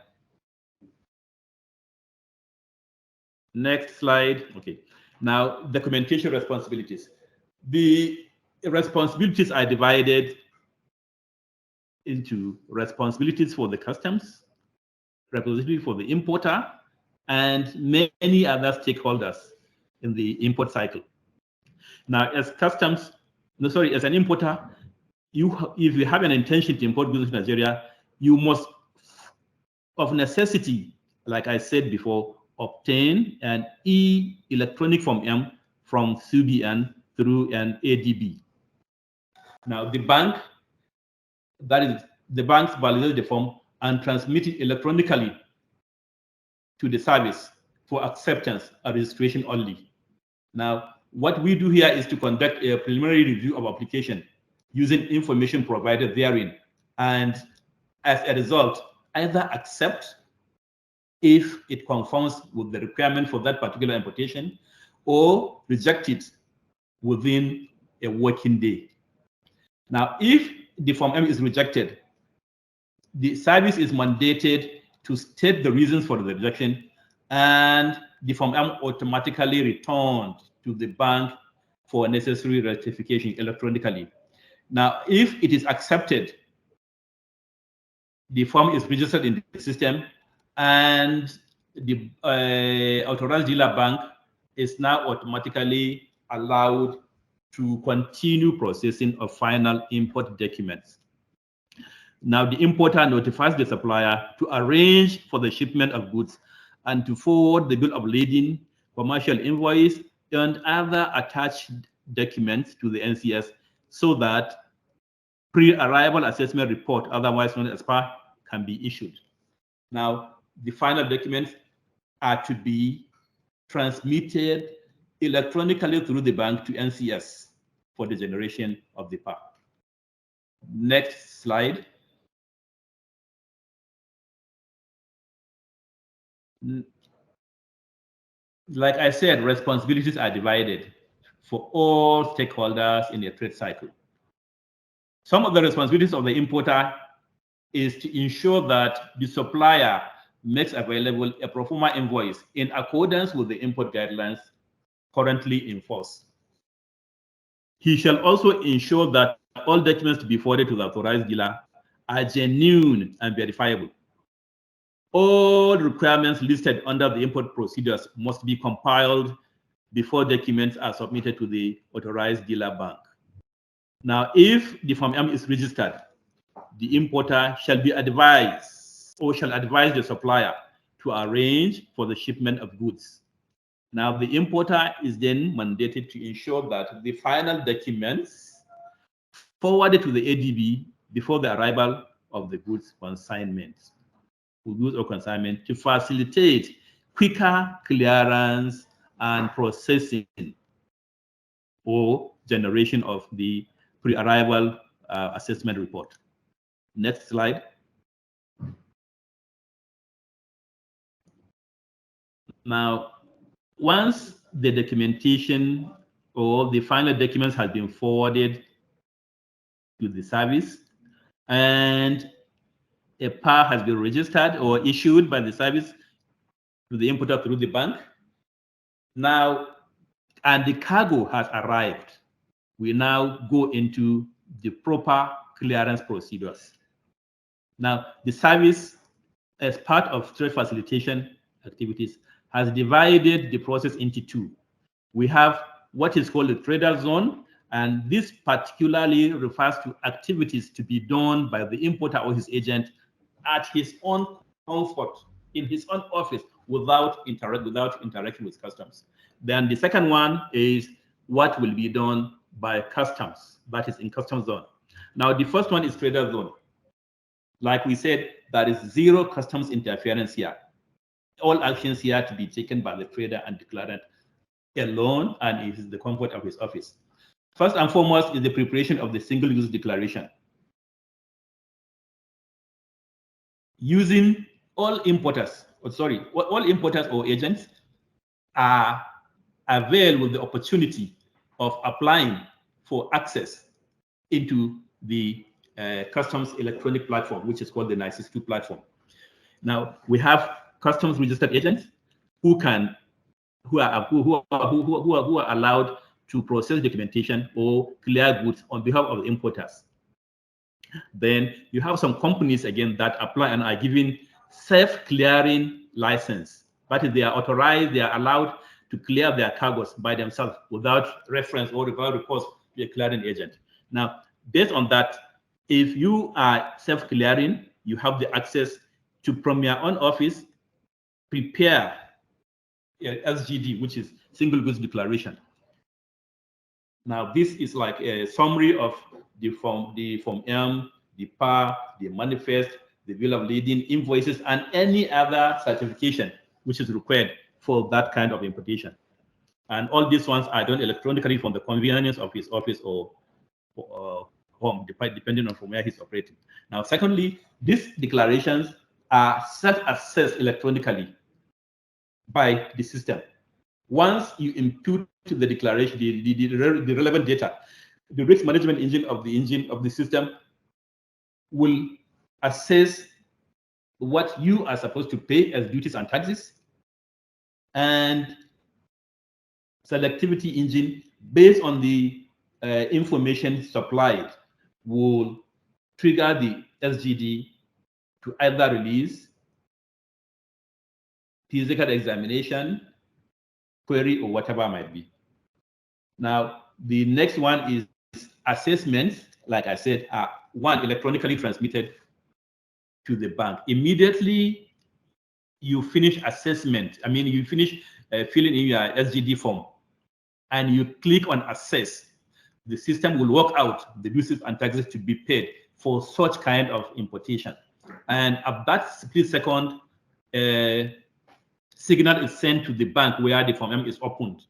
Next slide. Okay. Now, documentation responsibilities. The responsibilities are divided into responsibilities for the customs, responsibility for the importer, and many other stakeholders in the import cycle. Now, as an importer, if you have an intention to import goods to Nigeria, you must, of necessity, like I said before, obtain an electronic Form M from CBN through an ADB. Now, the bank, that is, the banks validate the form and transmit it electronically to the service for acceptance and registration only. Now, what we do here is to conduct a preliminary review of application using information provided therein, and as a result, either accept if it conforms with the requirement for that particular importation, or reject it within a working day. Now, if the Form M is rejected, the service is mandated to state the reasons for the rejection, and the Form M automatically returned to the bank for necessary rectification electronically. Now, if it is accepted, the form is registered in the system, and the authorized dealer bank is now automatically allowed to continue processing of final import documents. Now, the importer notifies the supplier to arrange for the shipment of goods and to forward the bill of lading, commercial invoice, and other attached documents to the NCS so that pre-arrival assessment report, otherwise known as PAR, can be issued. Now, the final documents are to be transmitted electronically through the bank to NCS for the generation of the PAR. Next slide. Like I said, responsibilities are divided for all stakeholders in a trade cycle. Some of the responsibilities of the importer is to ensure that the supplier makes available a pro forma invoice in accordance with the import guidelines currently in force. He shall also ensure that all documents to be forwarded to the authorized dealer are genuine and verifiable. All requirements listed under the import procedures must be compiled before documents are submitted to the authorized dealer bank. Now, if the Form M is registered, the importer shall be advised or shall advise the supplier to arrange for the shipment of goods. Now, the importer is then mandated to ensure that the final documents forwarded to the ADB before the arrival of the goods consignment to facilitate quicker clearance and processing or generation of the pre-arrival assessment report. Next slide. Now, once the documentation or the final documents has been forwarded to the service and a PAR has been registered or issued by the service to the importer through the bank, now, and the cargo has arrived, we now go into the proper clearance procedures. Now, the service, as part of trade facilitation activities, has divided the process into two. We have what is called the trader zone, and this particularly refers to activities to be done by the importer or his agent at his own comfort, in his own office, without interaction with customs. Then the second one is what will be done by customs, that is in customs zone. Now, the first one is trader zone. Like we said, there is zero customs interference here. All actions here to be taken by the trader and declarant alone, and it is the comfort of his office. First and foremost is the preparation of the single-use declaration. Using all importers or agents are availed with the opportunity of applying for access into the customs electronic platform, which is called the NICIS2 platform. Now, we have customs registered agents who are allowed to process documentation or clear goods on behalf of the importers. Then you have some companies again that apply and are given self-clearing license. That is, they are authorized, they are allowed to clear their cargoes by themselves without reference or without recourse to a clearing agent. Now, based on that, if you are self-clearing, you have the access to, from your own office, prepare SGD, which is single goods declaration. Now, this is like a summary of the Form M, the PAR, the manifest, the bill of lading, invoices, and any other certification which is required for that kind of importation. And all these ones are done electronically from the convenience of his office or home, depending on from where he's operating. Now, secondly, these declarations are self-assessed electronically by the system. Once you impute to the declaration the relevant data, the risk management engine of the system will assess what you are supposed to pay as duties and taxes, and selectivity engine, based on the information supplied, will trigger the SGD to either release, physical examination, query, or whatever it might be. Now, the next one is assessments. Like I said, one, electronically transmitted to the bank. Immediately you finish assessment, you finish filling in your SGD form, and you click on assess, the system will work out the duties and taxes to be paid for such kind of importation. And at that split second, signal is sent to the bank where the Form M is opened.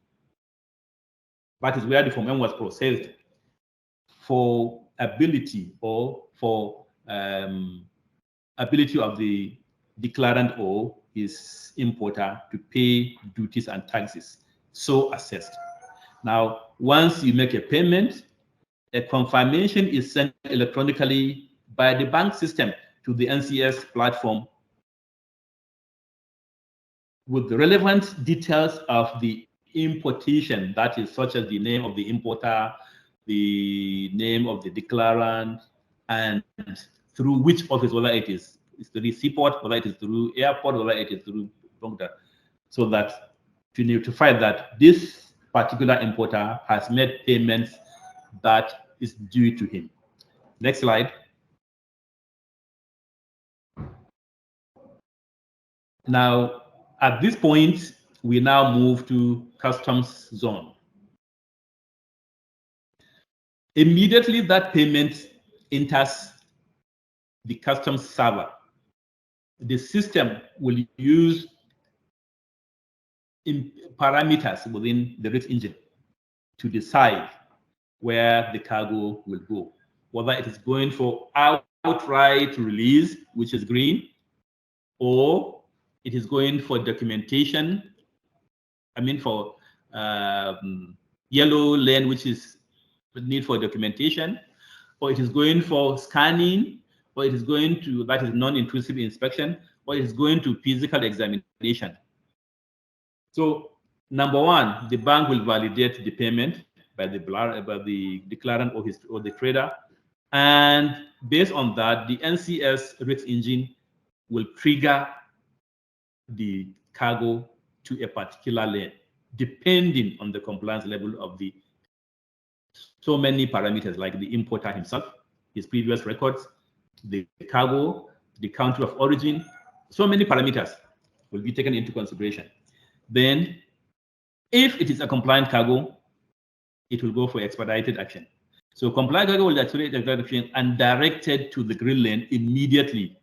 That is where the Form M was processed for ability or for ability of the declarant or his importer to pay duties and taxes, so assessed. Now, once you make a payment, a confirmation is sent electronically by the bank system to the NCS platform with the relevant details of the importation, that is, such as the name of the importer, the name of the declarant, and through which office, whether it is through seaport, whether it is through airport, whether it is through bunker, so that to notify that this particular importer has made payments that is due to him. Next slide. Now, at this point, we now move to customs zone. Immediately that payment enters the customs server, the system will use parameters within the risk engine to decide where the cargo will go, whether it is going for outright release, which is green, or it is going for documentation, for yellow lane, which is the need for documentation, or it is going for scanning, or it is going to, that is non-intrusive inspection, or it is going to physical examination. So, number one, the bank will validate the payment by the declarant or the trader, and based on that, the NCS risk engine will trigger the cargo to a particular lane, depending on the compliance level of the so many parameters, like the importer himself, his previous records, the cargo, the country of origin. So many parameters will be taken into consideration. Then, if it is a compliant cargo, it will go for expedited action. So compliant cargo will accelerate expedited action and directed to the green lane immediately.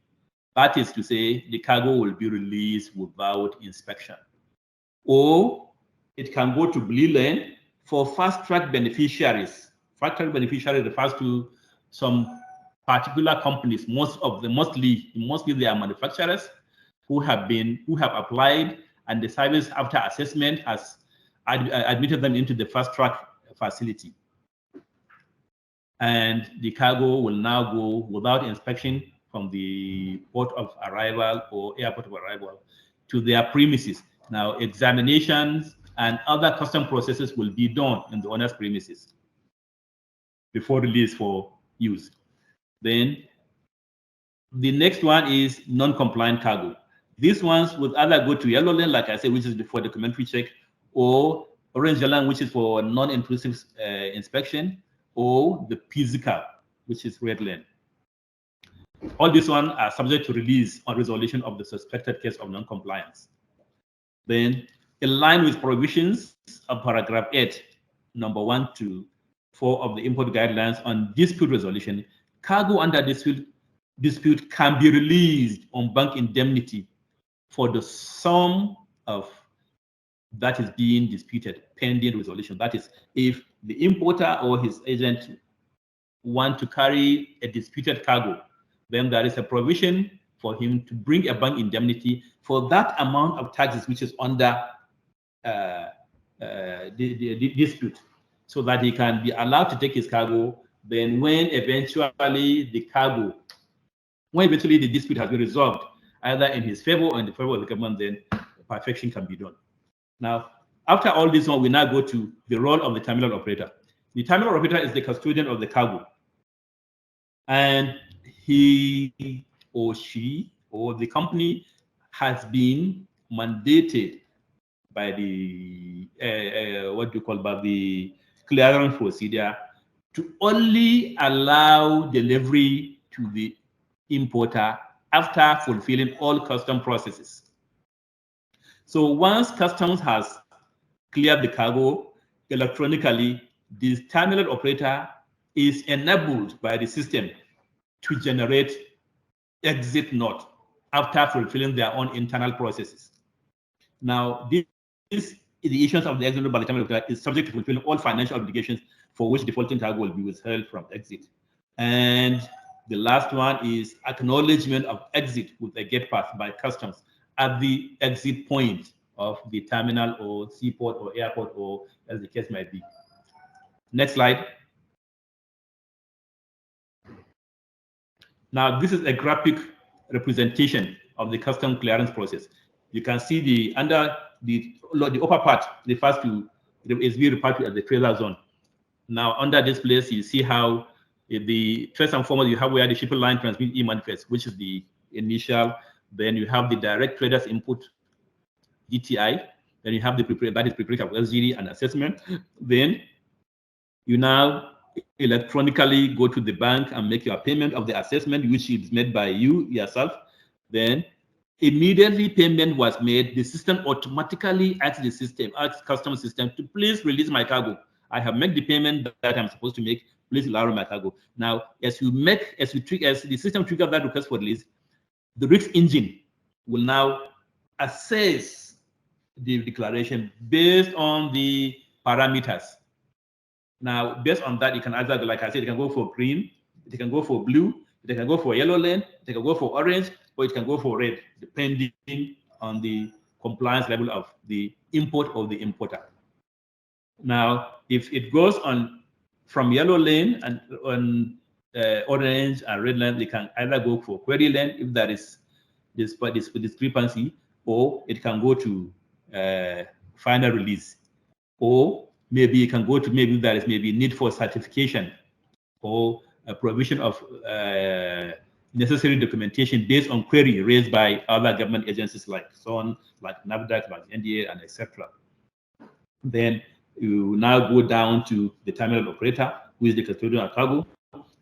That is to say, the cargo will be released without inspection. Or it can go to blue lane for fast-track beneficiaries. Fast-track beneficiary refers to some particular companies. Mostly they are manufacturers who have applied, and the service after assessment has admitted them into the fast-track facility. And the cargo will now go without inspection from the port of arrival or airport of arrival to their premises. Now, examinations and other custom processes will be done in the owner's premises before release for use. Then the next one is non-compliant cargo. These ones would either go to yellow lane, like I said, which is for documentary check, or orange lane, which is for non-intrusive inspection, or the physical, which is red lane. All these ones are subject to release on resolution of the suspected case of non-compliance. Then in line with provisions of paragraph 8, number 1 to 4 of the import guidelines on dispute resolution, cargo under dispute can be released on bank indemnity for the sum of that is being disputed pending resolution. That is, if the importer or his agent want to carry a disputed cargo, then there is a provision for him to bring a bank indemnity for that amount of taxes which is under the dispute, so that he can be allowed to take his cargo. Then when eventually the dispute has been resolved, either in his favor or in the favor of the government, then perfection can be done. Now, after all this one, we now go to the role of the terminal operator. The terminal operator is the custodian of the cargo, and he or she or the company has been mandated by the by the clearance procedure to only allow delivery to the importer after fulfilling all custom processes. So once customs has cleared the cargo electronically, the terminal operator is enabled by the system to generate exit note after fulfilling their own internal processes. Now, the issuance of the exit note by the terminal operator is subject to fulfilling all financial obligations for which defaulting cargo will be withheld from exit. And the last one is acknowledgement of exit with a gate pass by customs at the exit point of the terminal or seaport or airport, or as the case might be. Next slide. Now, this is a graphic representation of the custom clearance process. You can see the under the upper part refers to is being referred to as the trader zone. Now, under this place, you see how the first and foremost you have where the shipping line transmit e-manifest, which is the initial. Then you have the direct traders input DTI. Then you have the preparation of SGD and assessment. Then you now electronically go to the bank and make your payment of the assessment, which is made by you yourself. Then immediately payment was made, the system automatically asks customs system to please release my cargo. I have made the payment that I'm supposed to make. Please allow my cargo. Now, as the system triggers that request for release, the risk engine will now assess the declaration based on the parameters. Now, based on that, you can either, like I said, you can go for green, it can go for blue, it can go for yellow lane, it can go for orange, or it can go for red, depending on the compliance level of the import or the importer. Now, if it goes on from yellow lane and on orange and red lane, they can either go for query lane if there is this discrepancy, or it can go to final release, or maybe you can go to there is need for certification or a provision of necessary documentation based on query raised by other government agencies like SON, like NAVDAC, like NDA, and etc. Then you now go down to the terminal operator, who is the custodian of cargo,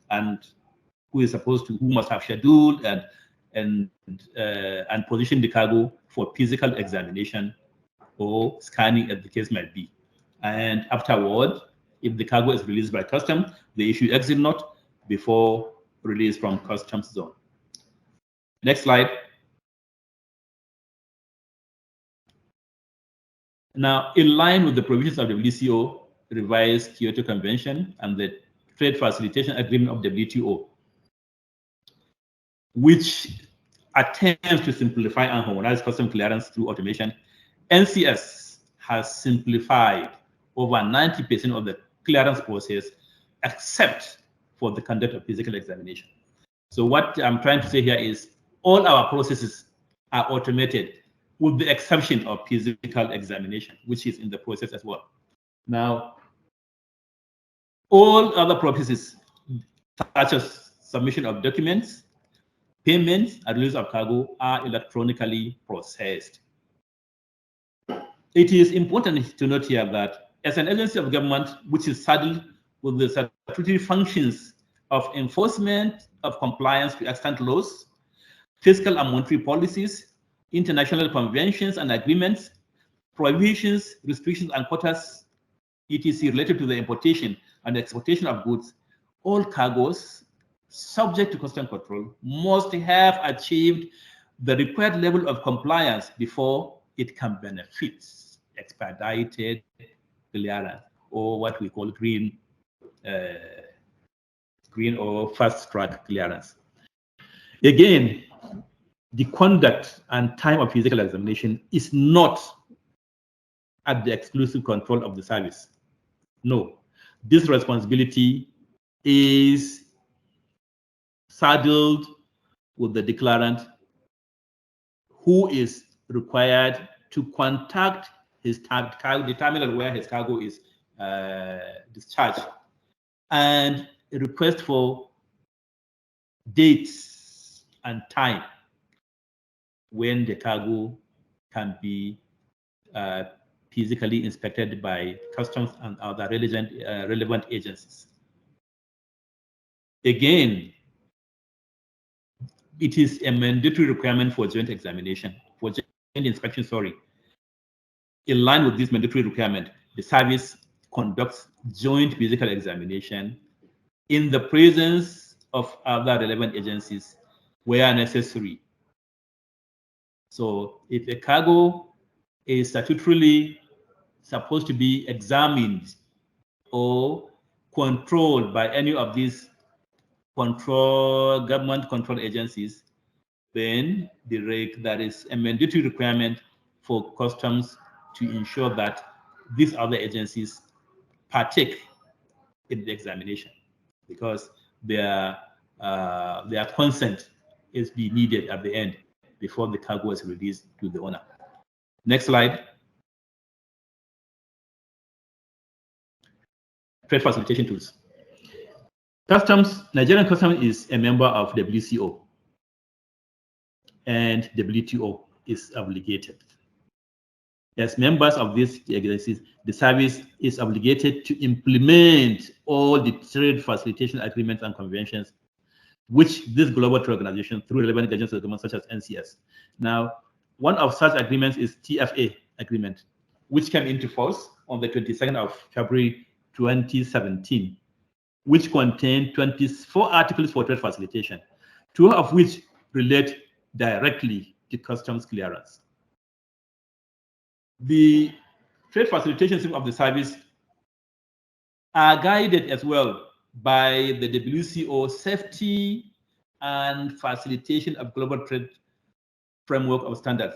and who must have scheduled and position the cargo for physical examination or scanning, as the case might be. And afterward, if the cargo is released by customs, they issue exit note before release from customs zone. Next slide. Now, in line with the provisions of the WTO revised Kyoto Convention and the Trade Facilitation Agreement of WTO, which attempts to simplify and harmonize custom clearance through automation, NCS has simplified over 90% of the clearance process, except for the conduct of physical examination. So what I'm trying to say here is all our processes are automated, with the exception of physical examination, which is in the process as well. Now, all other processes, such as submission of documents, payments, and release of cargo, are electronically processed. It is important to note here that as an agency of government which is saddled with the statutory functions of enforcement of compliance to extant laws, fiscal and monetary policies, international conventions and agreements, prohibitions, restrictions, and quotas, etc., related to the importation and exportation of goods, all cargoes subject to customs control must have achieved the required level of compliance before it can benefit expedited clearance, or what we call green or fast track clearance. Again, the conduct and time of physical examination is not at the exclusive control of the service. No, this responsibility is saddled with the declarant, who is required to contact the terminal where his cargo is discharged and request for dates and time when the cargo can be physically inspected by customs and other relevant agencies. Again, it is a mandatory requirement for joint examination, for joint inspection, sorry. In line with this mandatory requirement, the service conducts joint physical examination in the presence of other relevant agencies where necessary. So if a cargo is statutorily supposed to be examined or controlled by any of these government control agencies, then there is a mandatory requirement for customs to ensure that these other agencies partake in the examination, because their consent is be needed at the end before the cargo is released to the owner. Next slide. Trade facilitation tools. Nigerian Customs is a member of WCO, and WTO is obligated. As members of these agencies, the service is obligated to implement all the trade facilitation agreements and conventions which this global trade organization, through relevant agencies agreements such as NCS. Now, one of such agreements is TFA agreement, which came into force on the 22nd of February 2017, which contained 24 articles for trade facilitation, 2 of which relate directly to customs clearance. The trade facilitation system of the service are guided as well by the WCO Safety and Facilitation of Global Trade Framework of Standards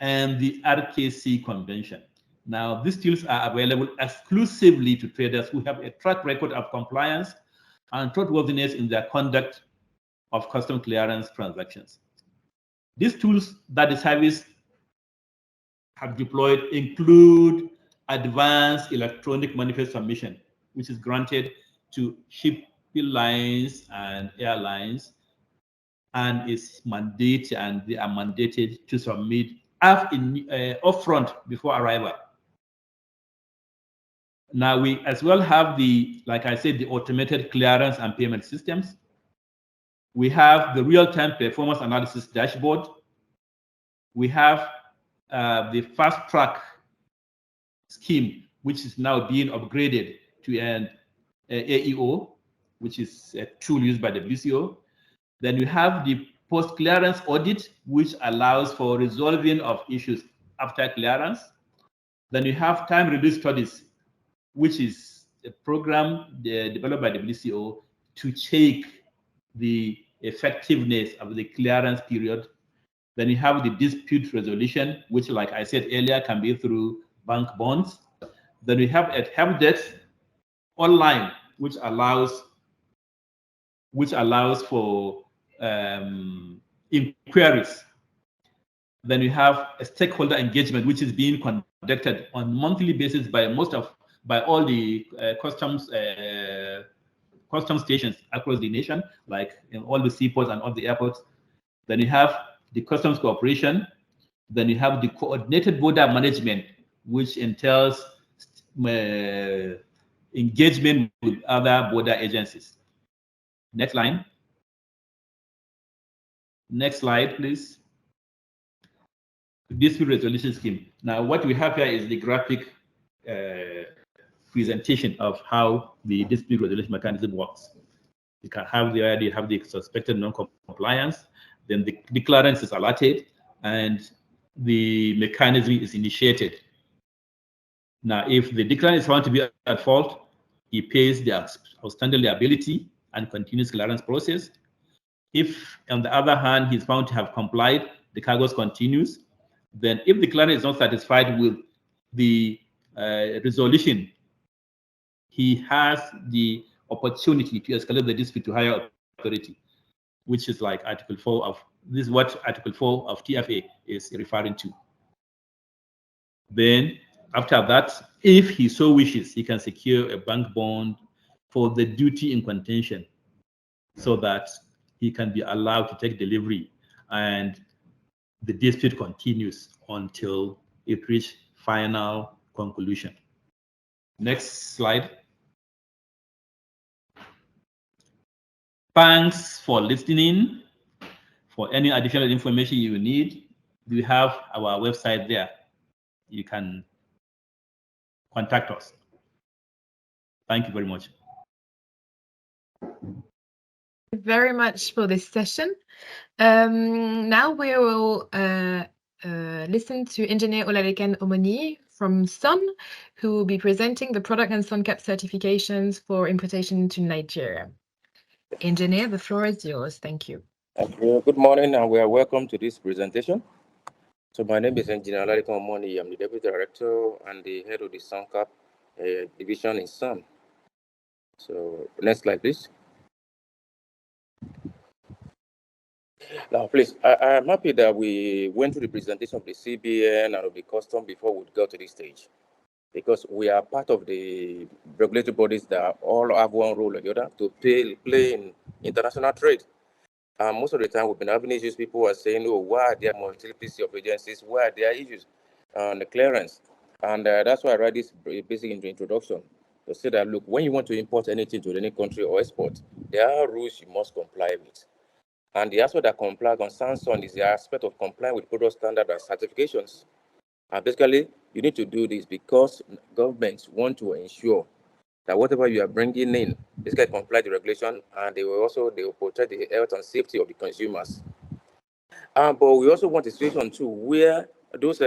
and the RKC Convention. Now, these tools are available exclusively to traders who have a track record of compliance and trustworthiness in their conduct of custom clearance transactions. These tools that the service have deployed include advanced electronic manifest submission, which is granted to shipping lines and airlines, and is mandated, and they are mandated to submit upfront before arrival. Now, we as well have like I said, the automated clearance and payment systems. We have the real-time performance analysis dashboard. We have the fast track scheme, which is now being upgraded to an AEO, which is a tool used by WCO. Then we have the post-clearance audit, which allows for resolving of issues after clearance. Then we have time release studies, which is a program developed by WCO to check the effectiveness of the clearance period. Then you have the dispute resolution, which, like I said earlier, can be through bank bonds. Then we have a help desk online, which allows for inquiries. Then we have a stakeholder engagement, which is being conducted on a monthly basis by all the customs stations across the nation, like in all the seaports and all the airports. Then you have the customs cooperation. Then you have the coordinated border management, which entails engagement with other border agencies. Next line. Next slide, please. dispute resolution scheme. Now, what we have here is the graphic presentation of how the dispute resolution mechanism works. You can have the suspected non-compliance, then the declarant is alerted, and the mechanism is initiated. Now, if the declarant is found to be at fault, he pays the outstanding liability and continues clearance process. If, on the other hand, he's found to have complied, the cargo continues. Then, if the client is not satisfied with the resolution, he has the opportunity to escalate the dispute to higher authority, which is like Article 4 of this is what Article 4 of TFA is referring to. Then, after that, if he so wishes, he can secure a bank bond for the duty in contention, so that he can be allowed to take delivery and the dispute continues until it reaches final conclusion. Next slide. Thanks for listening. For any additional information you need, we have our website there. You can contact us. Thank you very much. Very much for this session. Now we will listen to Engineer Olaleken Omoni from SON, who will be presenting the product and SONCAP certifications for importation into Nigeria. Engineer, the floor is yours. Thank you. Good morning, and we are welcome to this presentation. So my name is Engineer Olaleken Omoni. I'm the Deputy Director and the head of the SONCAP division in SON. So next slide, please. Now, please, I'm happy that we went through the presentation of the CBN and of the custom before we got to this stage, because we are part of the regulatory bodies that all have one role or the other to play in international trade. Most of the time, we've been having issues. People are saying, "Oh, why are there multiplicity of agencies? Why are there issues on the clearance?" And that's why I write this basic introduction to say that, look, when you want to import anything to any country or export, there are rules you must comply with. And the aspect that concerns on is the aspect of complying with product standard and certifications. And basically, you need to do this because governments want to ensure that whatever you are bringing in, basically comply with the regulation, and they will protect the health and safety of the consumers. But we also want a situation too where those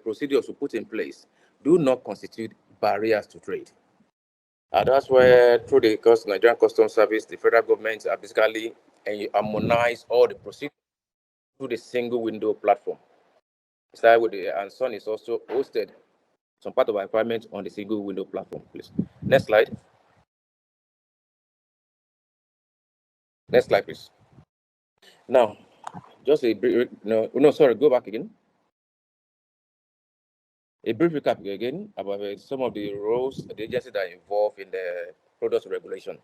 procedures we put in place do not constitute barriers to trade. That's where, through the Nigerian Customs Service, the federal government are basically harmonize all the procedures through the single window platform. And SON is also hosted some part of our environment on the single window platform, please. Next slide. Next slide, please. Now, just a brief, go back again. A brief recap again about some of the roles the agencies that are involved in the product regulation,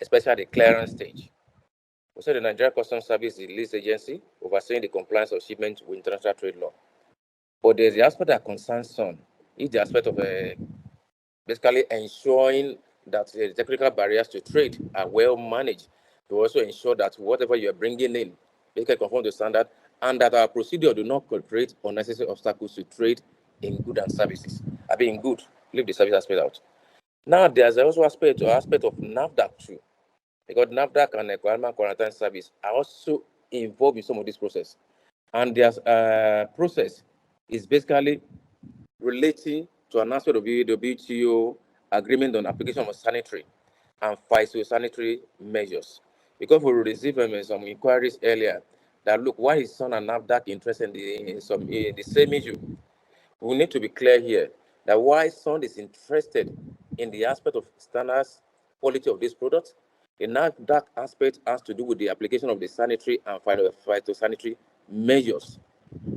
especially the clearance stage. We said the Nigerian Customs Service is the lead agency overseeing the compliance of shipments with international trade law. But there's the aspect that concerns SON, is the aspect of basically ensuring that the technical barriers to trade are well managed, to also ensure that whatever you are bringing in, they can conform to standard, and that our procedure do not create unnecessary obstacles to trade in goods and services. I mean, in good, leave the service aspect out. Now, there's also aspect of NAFDAC too, because NAFDAC and the Quarantine Service are also involved in some of this process. And their process is basically relating to an aspect of the WTO agreement on application of sanitary and phytosanitary measures. Because we received some inquiries earlier that, look, why is SON and NAFDAC interested in the same issue? We need to be clear here that why SON is interested in the aspect of standards quality of this product, the NAFDAC aspect has to do with the application of the sanitary and phytosanitary measures.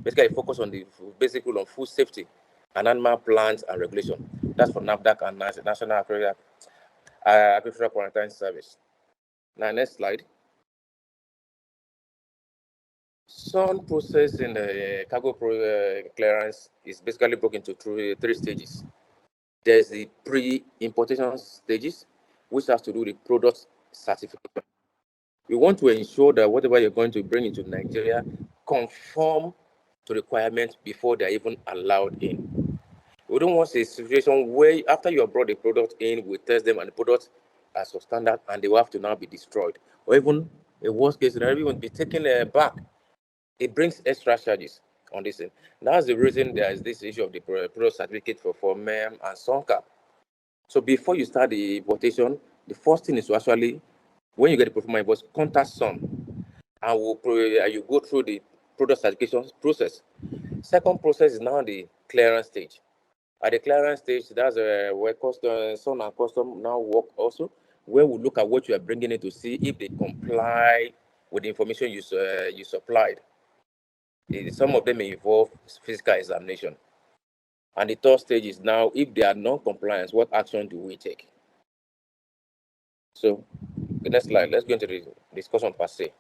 Basically, focus on the basic rule on food safety and animal plants and regulation. That's for NAFDAC and National Agricultural Quarantine Service. Now, next slide. SON process in the cargo clearance is basically broken into three stages. There's the pre-importation stages, which has to do with the product certification. We want to ensure that whatever you're going to bring into Nigeria conform to requirements before they're even allowed in. We don't want a situation where after you have brought the product in, we test them and the product are substandard and they will have to now be destroyed. Or even a worst case scenario, even be taken back. It brings extra charges on this thing. That's the reason there is this issue of the product certificate for MEM and SONCAP. So before you start the importation, the first thing is to actually, when you get the procurement invoice, contact SON and you go through the product certification process. Second process is now the clearance stage. At the clearance stage, that's where SON and custom now work also, where we look at what you are bringing in to see if they comply with the information you supplied. Some of them may involve physical examination. And the third stage is now, if they are non-compliant, what action do we take? So, the next slide, let's go into the discussion per se.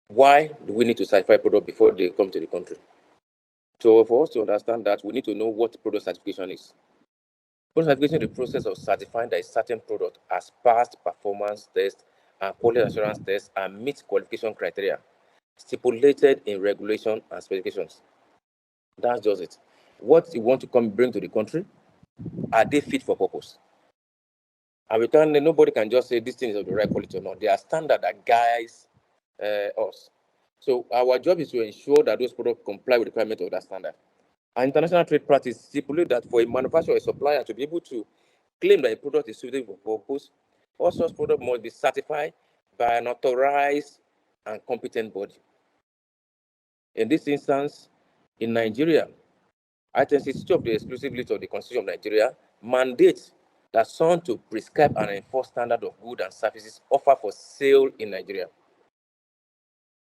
Why do we need to certify product before they come to the country? So for us to understand that, we need to know what product certification is. Product certification is the process of certifying that a certain product has passed performance tests and quality assurance tests and meets qualification criteria stipulated in regulation and specifications. That's just it. What you want to bring to the country, are they fit for purpose? And nobody can just say this thing is of the right quality or not. There are standards that guides us. So our job is to ensure that those products comply with the requirements of that standard. And international trade practice stipulate that for a manufacturer or a supplier to be able to claim that a product is suitable for purpose, all such product must be certified by an authorized and competent body. In this instance, in Nigeria, Item 62 of the exclusive list of the Constitution of Nigeria mandates that SON to prescribe and enforce standard of goods and services offered for sale in Nigeria.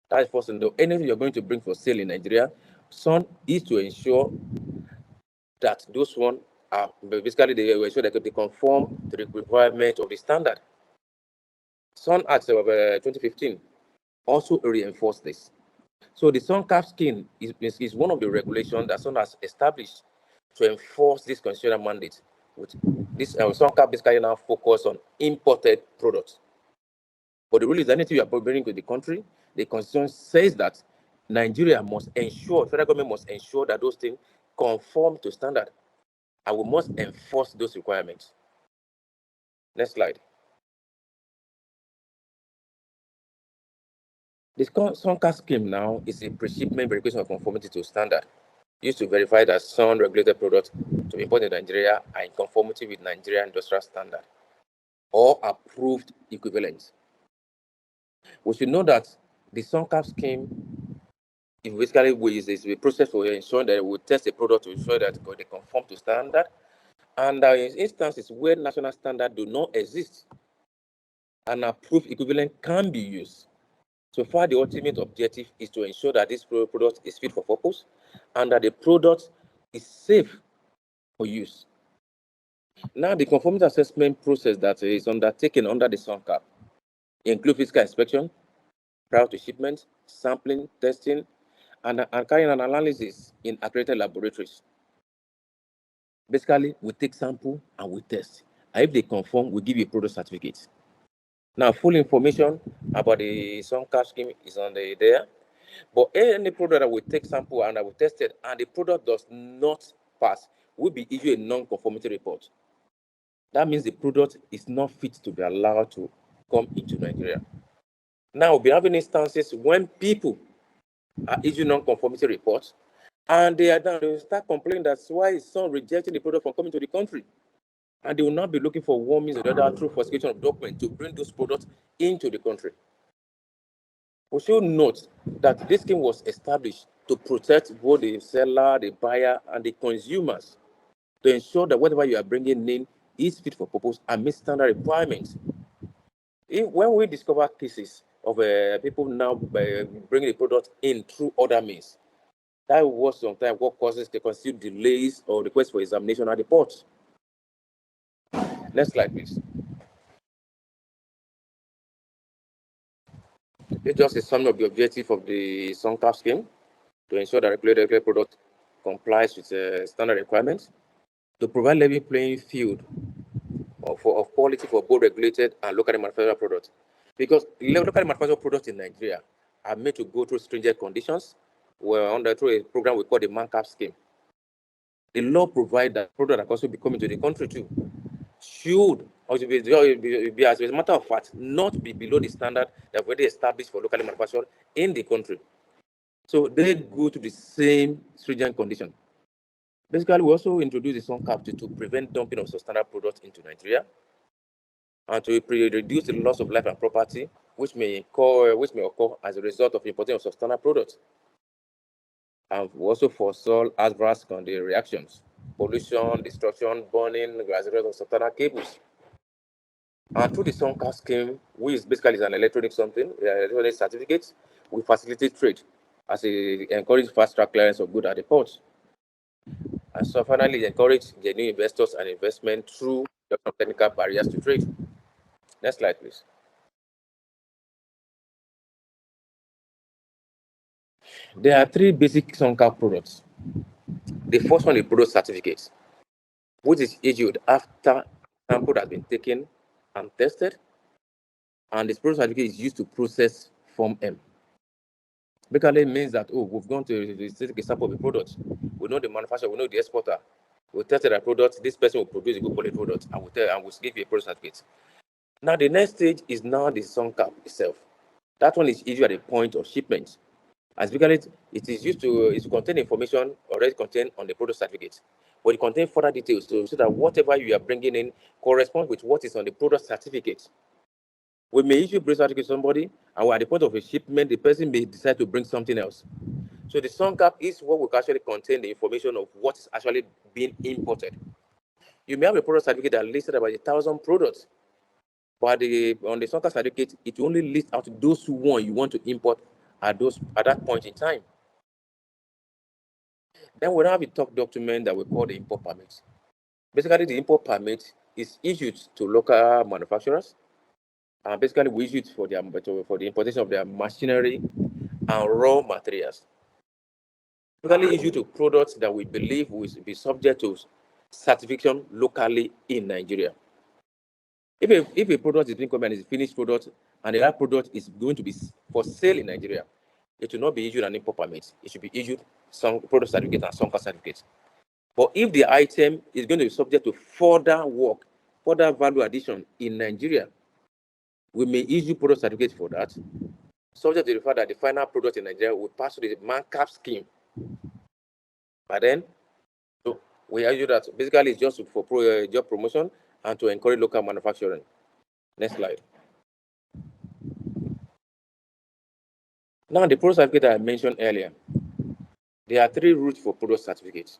That is first thing. Anything you're going to bring for sale in Nigeria, SON is to ensure that those ones are basically they ensure that they conform to the requirement of the standard. SON Act of 2015 also reinforced this. So the SONCAP scheme is one of the regulations that SON has established to enforce this constitutional mandate. With this SONCAP basically now focus on imported products. But the rule is anything you are bringing to the country, the constitution says that Nigeria must ensure, federal government must ensure that those things conform to standard, and we must enforce those requirements. Next slide. The SONCAP scheme now is a pre-shipment verification of conformity to standard, used to verify that some regulated products to be imported in Nigeria are in conformity with Nigerian industrial standard or approved equivalents. We should know that the SONCAP scheme basically is a process for ensuring that we test a product to ensure that they conform to standard, and there are instances where national standards do not exist, an approved equivalent can be used. So far, the ultimate objective is to ensure that this product is fit for purpose and that the product is safe for use. Now, the conformity assessment process that is undertaken under the SONCAP includes physical inspection, prior to shipment, sampling, testing, and carrying an analysis in accredited laboratories. Basically, we take sample and we test. And if they conform, we give you a product certificate. Now, full information about the SONCAP scheme is on there. But any product that we take sample and that we test it and the product does not pass, will be issued a non-conformity report. That means the product is not fit to be allowed to come into Nigeria. Now, we'll be having instances when people are issuing non-conformity reports and they start complaining that's why some rejecting the product from coming to the country. And they will not be looking for one means or the other through falsification of documents to bring those products into the country. We should note that this scheme was established to protect both the seller, the buyer, and the consumers, to ensure that whatever you are bringing in is fit for purpose and meets standard requirements. When we discover cases of people now bringing the product in through other means, that was sometimes what causes the constitute delays or requests for examination at the ports. Next slide, please. It's just a summary of the objective of the SONCAP scheme to ensure that regulated product complies with standard requirements, to provide level playing field of quality for both regulated and locally manufactured products. Because locally manufactured products in Nigeria are made to go through stringent conditions. We're under through a program we call the SONCAP scheme. The law provides that products that also be coming to the country too should, or be as a matter of fact, not be below the standard that already established for locally manufactured in the country. So they go to the same stringent condition. Basically, we also introduced the SONCAP to prevent dumping of substandard products into Nigeria and to reduce the loss of life and property, which may occur as a result of importing of substandard products. And we also foresaw adverse reactions, pollution, destruction, burning, as a result of substandard cables. And through the SONCAP scheme, which is basically an electronic electronic certificate, we facilitate trade as it encourage fast-track clearance of goods at the ports. And so finally, encourage genuine investors and investment through technical barriers to trade. Next slide, please. There are three basic SONCAP products. The first one is product certificate, which is issued after sample has been taken and tested, and this product certificate is used to process Form M. Basically, it means that, we've gone to take a sample of the product. We know the manufacturer, we know the exporter. We tested the product, this person will produce a good quality product, and we'll give you a product certificate. Now, the next stage is now the SONCAP itself. That one is issued at the point of shipment. As because it is used to contain information already contained on the product certificate, but it contains further details so that whatever you are bringing in corresponds with what is on the product certificate. We may issue a product certificate to somebody, and at the point of a shipment, the person may decide to bring something else. So the SONCAP is what will actually contain the information of what is actually being imported. You may have a product certificate that listed about 1,000 products, but on the SONCAP certificate, it only lists out those one you want to import at that point in time. Then we have a top document that we call the import permit. Basically, the import permit is issued to local manufacturers. Basically, we issue it for the importation of their machinery and raw materials. Basically, issued to products that we believe will be subject to certification locally in Nigeria. If a product is being covered as a finished product and that product is going to be for sale in Nigeria, it will not be issued an import permit. It should be issued some product certificate and SONCAP certificate. But if the item is going to be subject to further work, further value addition in Nigeria, we may issue product certificate for that, subject to the fact that the final product in Nigeria will pass through the SONCAP scheme. But then, so we argue that basically it's just for job promotion and to encourage local manufacturing. Next slide. Now, the product certificate that I mentioned earlier, there are three routes for product certificates.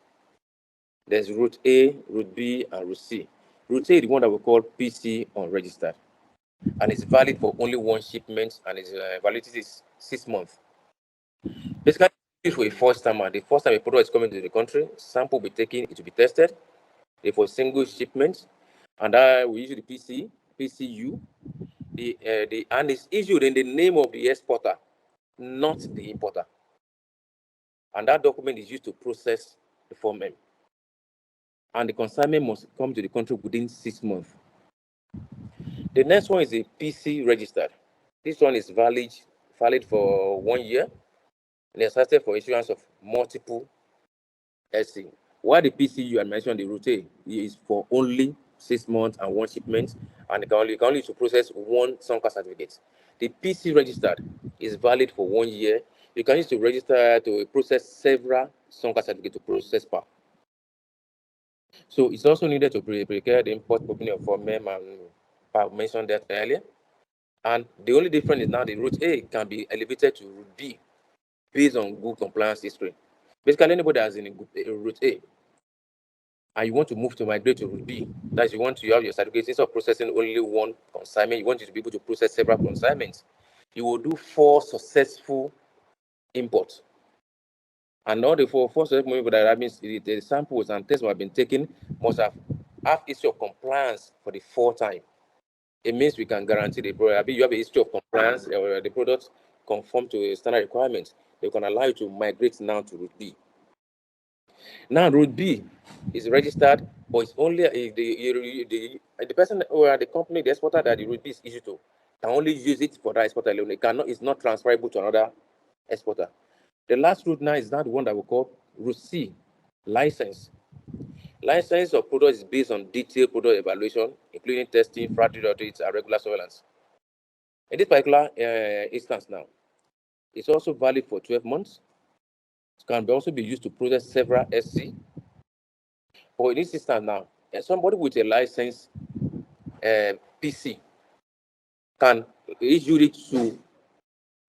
There's route A, route B, and route C. Route A is the one that we call PC unregistered, and it's valid for only one shipment, and its validity is 6 months. Basically, for a first timer, the first time a product is coming to the country, sample will be taken, it will be tested. For single shipment, and we issue the PCU, and it's issued in the name of the exporter, not the importer. And that document is used to process the Form M. And the consignment must come to the country within 6 months. The next one is a PC registered. This one is valid for 1 year, and it's tested for issuance of multiple SC. While the PCU I mentioned, the route A, is for only 6 months and one shipment, and it can only to process one SONCAP certificate. The PC registered is valid for 1 year. You can use to register to process several SONCAP certificates to process per. So it's also needed to prepare the import opening of Form M, and I mentioned that earlier. And the only difference is now the route A can be elevated to route B based on good compliance history. Basically, anybody that's in route A and you want to migrate to route B, that is, you have your certificate, instead of processing only one consignment, you want you to be able to process several consignments. You will do 4 successful imports. And all the 4 successful imports, that means the samples and tests have been taken must have history of compliance for the 4th time. It means we can guarantee the product. You have a history of compliance, or the products conform to standard requirements. They can allow you to migrate now to route B. Now, route B is registered, but it's only the person or the company, the exporter, that the route B is issued to can only use it for that exporter alone. It's not transferable to another exporter. The last route now is that one that we call Route C, license. License of product is based on detailed product evaluation, including testing, factory audits, and regular surveillance. In this particular instance now, it's also valid for 12 months. It can also be used to process several SC. But in this instance now, somebody with a license PC can issue it to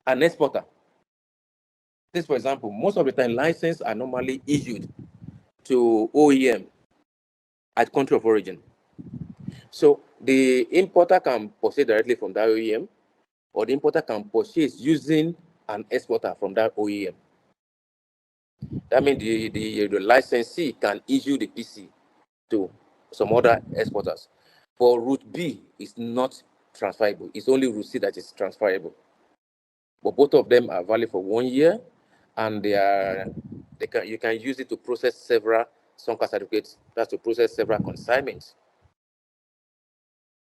an exporter. This, for example, most of the time, licenses are normally issued to OEM at country of origin. So the importer can purchase directly from that OEM, or the importer can purchase using an exporter from that OEM. That means the licensee can issue the PC to some other exporters. For Route B, it's not transferable. It's only Route C that is transferable. But both of them are valid for 1 year, and you can use it to process several SONCAP certificates. That's to process several consignments.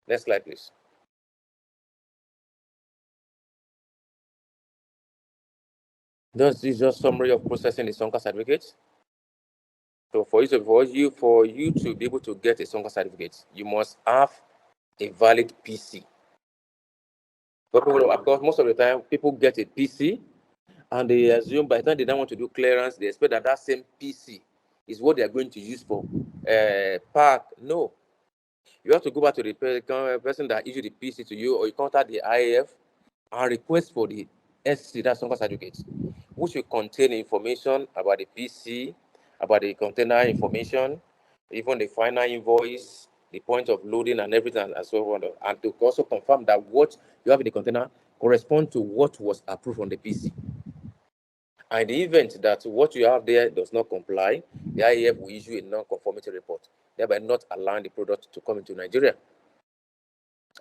Next slide, please. This is just summary of processing the SONCAP certificates. So for you to be able to get a SONCAP certificate, you must have a valid PC. Because most of the time, people get a PC and they assume by the time they don't want to do clearance, they expect that same PC is what they are going to use for park. No. You have to go back to the person that issued the PC to you, or you contact the IAF and request for the SC, that's SONCAP certificate, which will contain information about the PC, about the container information, even the final invoice, the point of loading and everything, and so on. And to also confirm that what you have in the container corresponds to what was approved on the PC. And the event that what you have there does not comply, the IAF will issue a non-conformity report, thereby not allowing the product to come into Nigeria.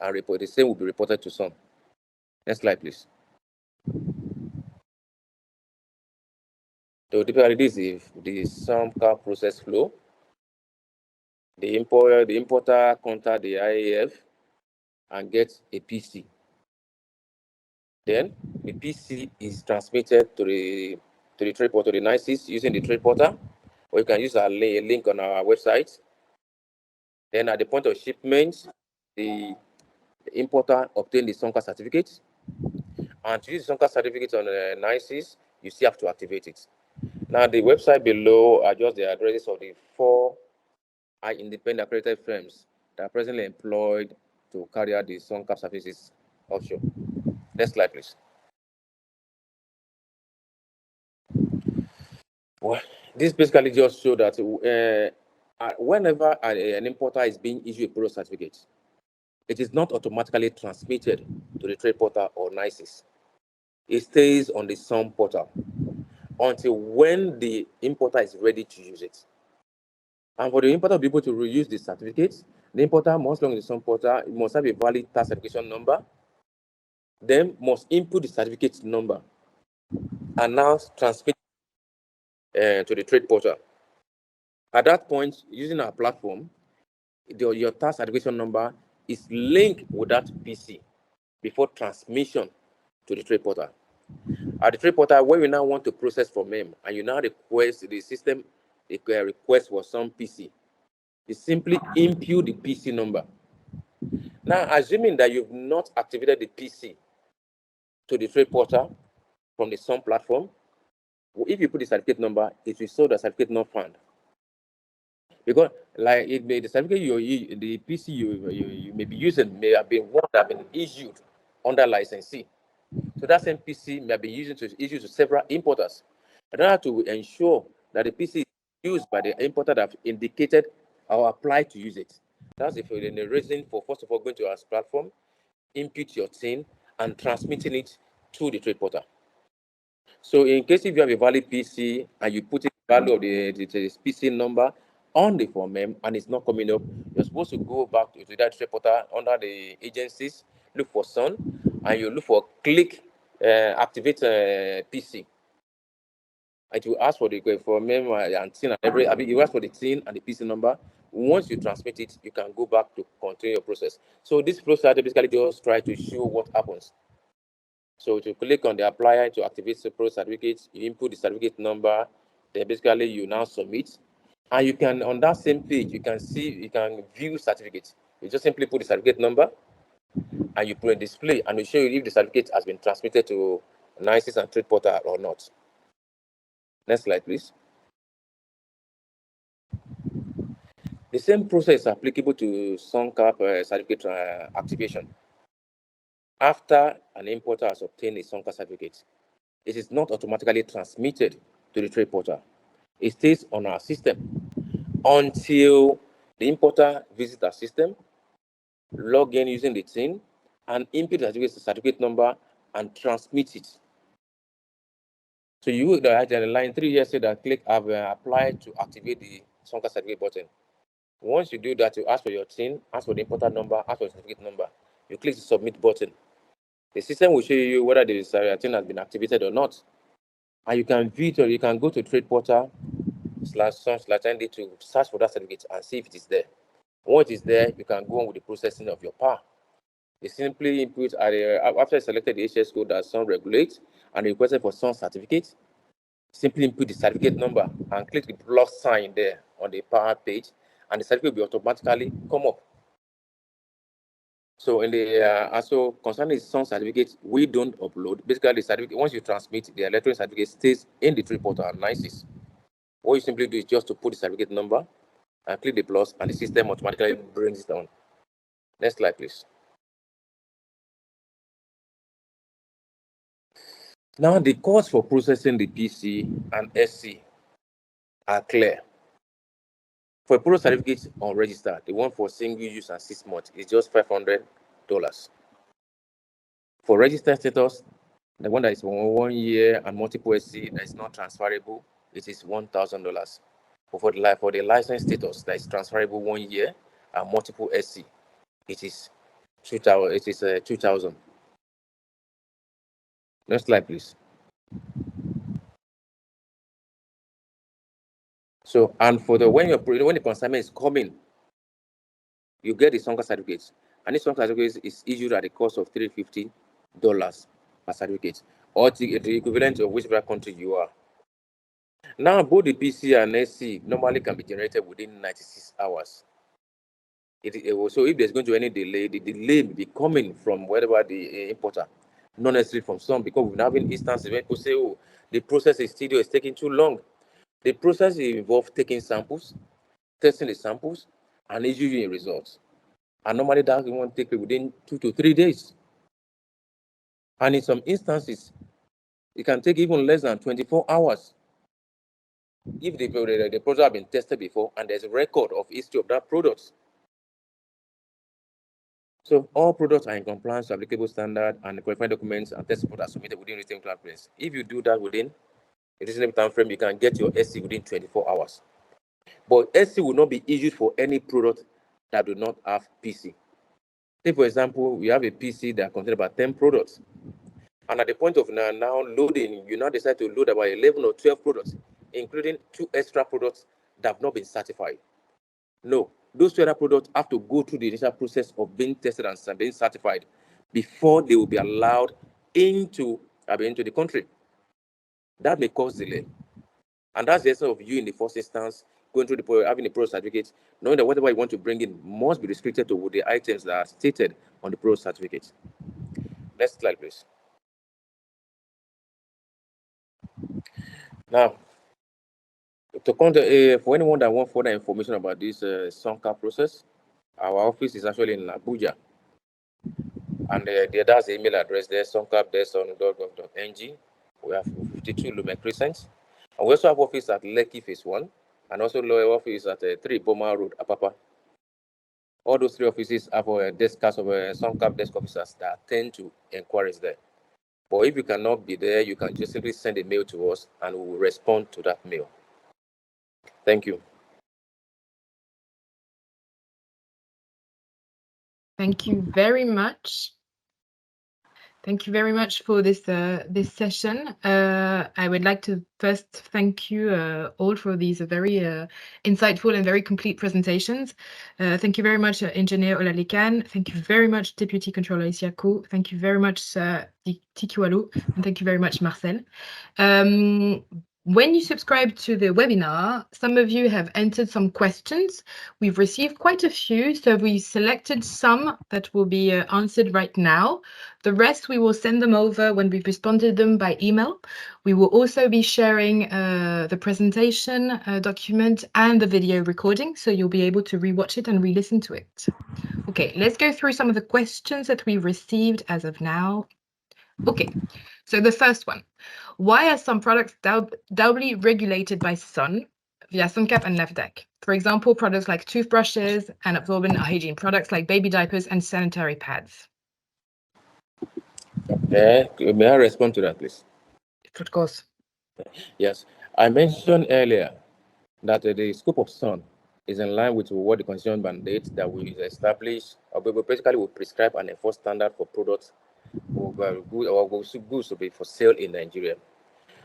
And report the same will be reported to some. Next slide, please. So typically, this is the SONCAP process flow. The importer contact the IAF and gets a PC. Then the PC is transmitted to the trade portal, the NICES, using the trade portal, or you can use a link on our website. Then at the point of shipment, the importer obtains the SONCAP certificate. And to use the SONCAP certificate on the NICES, you still have to activate it. Now, the website below are just the addresses of the 4 independent accredited firms that are presently employed to carry out the SONCAP services offshore. Next slide, please. Well, this basically just shows that whenever an importer is being issued a product certificate, it is not automatically transmitted to the trade portal or NICES. It stays on the SOM portal until when the importer is ready to use it. And for the importer to be able to reuse the certificates, the importer must log in the SOM portal, it must have a valid tax certification number, then must input the certificate number, and now transmit to the trade portal. At that point, using our platform, your tax certification number is linked with that PC before transmission to the trade portal. At the trade portal, when you now want to process from them, and you now request the system, request for some PC, you simply input the PC number. Now, assuming that you've not activated the PC to the trade portal from the SOM platform, if you put the certificate number, it will show the certificate not found. Because like the certificate the PC you may be using may have been one that have been issued under licensee. So that same PC may be issued to several importers. In order to ensure that the PC is used by the importer that have indicated or applied to use it. That's the reason for, first of all, going to our platform, input your TIN, and transmitting it to the trade portal. So in case if you have a valid PC and you put the value of the PC number on the form and it's not coming up, you're supposed to go back to that trade portal under the agencies, look for SON, and you look for click activate PC. And you ask for the for mem and TIN and you ask for the TIN and the PC number Once you transmit it, you can go back to continue your process. So this process basically just try to show what happens. So to click on the applier to activate the pro certificate, you input the certificate number, then basically you now submit. And you can, on that same page, you can view certificates. You just simply put the certificate number and you put a display and it will show you if the certificate has been transmitted to NICES and Trade Portal or not. Next slide, please. The same process is applicable to SONCAP certificate activation. After an importer has obtained a SONCAP certificate, it is not automatically transmitted to the Trade Portal. It stays on our system until the importer visits our system, log in using the TIN, and input the certificate number and transmit it. So you would the line 3 here say that click have applied to activate the SONCAP certificate button. Once you do that, you ask for your TIN, ask for the importer number, ask for the certificate number. You click the submit button. The system will show you whether the TIN has been activated or not. And you can view it, or you can go to Trade Portal /ND to search for that certificate and see if it is there. Once it is there, you can go on with the processing of your PAR. You simply input after you selected the HS code that SON regulates and requested for SON certificate, simply input the certificate number and click the plus sign there on the PAR page, and the certificate will automatically come up. So in the so concerning the SON certificate, we don't upload. Basically, the certificate, once you transmit, the electronic certificate stays in the Trade Portal and NICES. What you simply do is just to put the certificate number and click the plus, and the system automatically brings it down. Next slide, please. Now, the costs for processing the PC and SC are clear. For a pro certificate unregistered, the one for single use and 6 months is just $500. For registered status, the one that is for 1 year and multiple SC that is not transferable, it is $1,000. But for the license status that is transferable 1 year and multiple SC, it is $2,000. Next slide, please. So, and for the when the consignment is coming, you get the SONCAP certificate, and this SONCAP certificate is issued at the cost of $350 per certificate, or the equivalent of whichever country you are. Now, both the PC and SC normally can be generated within 96 hours. So if there's going to be any delay, the delay will be coming from wherever the importer, not necessarily from some, because we're having instances where people say, oh, the process is taking too long. The process involves taking samples, testing the samples, and issuing results. And normally that won't take within 2 to 3 days. And in some instances, it can take even less than 24 hours if the product has been tested before and there's a record of history of that product. So all products are in compliance with applicable standard, and the qualifying documents and test reports are submitted within written compliance. If you do that within a reasonable time frame, you can get your SC within 24 hours. But SC will not be issued for any product that do not have PC. Say, for example, we have a PC that contains about 10 products. And at the point of now loading, you now decide to load about 11 or 12 products, including 2 extra products that have not been certified. No, those 2 other products have to go through the initial process of being tested and being certified before they will be allowed into the country. That may cause delay. And that's the essence of you in the first instance going through having a pro certificate, knowing that whatever you want to bring in must be restricted to the items that are stated on the pro certificate. Next slide, please. Now, for anyone that wants further information about this SONCAP process, our office is actually in Abuja. And that's the email address there, soncap.gov.ng. We have 52 Lumen Crescent. And we also have office at Lekki Phase 1, and also lower office at 3 Boma Road, Apapa. All those 3 offices have a desk of SONCAP desk officers that attend to inquiries there. But if you cannot be there, you can just simply send a mail to us and we will respond to that mail. Thank you. Thank you very much. Thank you very much for this this session. I would like to first thank you all for these very insightful and very complete presentations. Thank you very much, Engineer Olalekan. Thank you very much, Deputy Controller Isiaku. Thank you very much, Tikiwalu, and thank you very much, Marcel. When you subscribe to the webinar, some of you have entered some questions. We've received quite a few, so we selected some that will be answered right now. The rest, we will send them over when we've responded them by email. We will also be sharing the presentation document and the video recording, so you'll be able to rewatch it and re-listen to it. Okay, let's go through some of the questions that we received as of now. Okay, so the first one. Why are some products doubly regulated by SON via SONCAP and NAFDAC? For example, products like toothbrushes and absorbent hygiene products like baby diapers and sanitary pads. May I respond to that, please? Of course. Yes, I mentioned earlier that the scope of SON is in line with what the Constitution mandates that we establish, or basically we prescribe and enforce standard for products or goods to be for sale in Nigeria.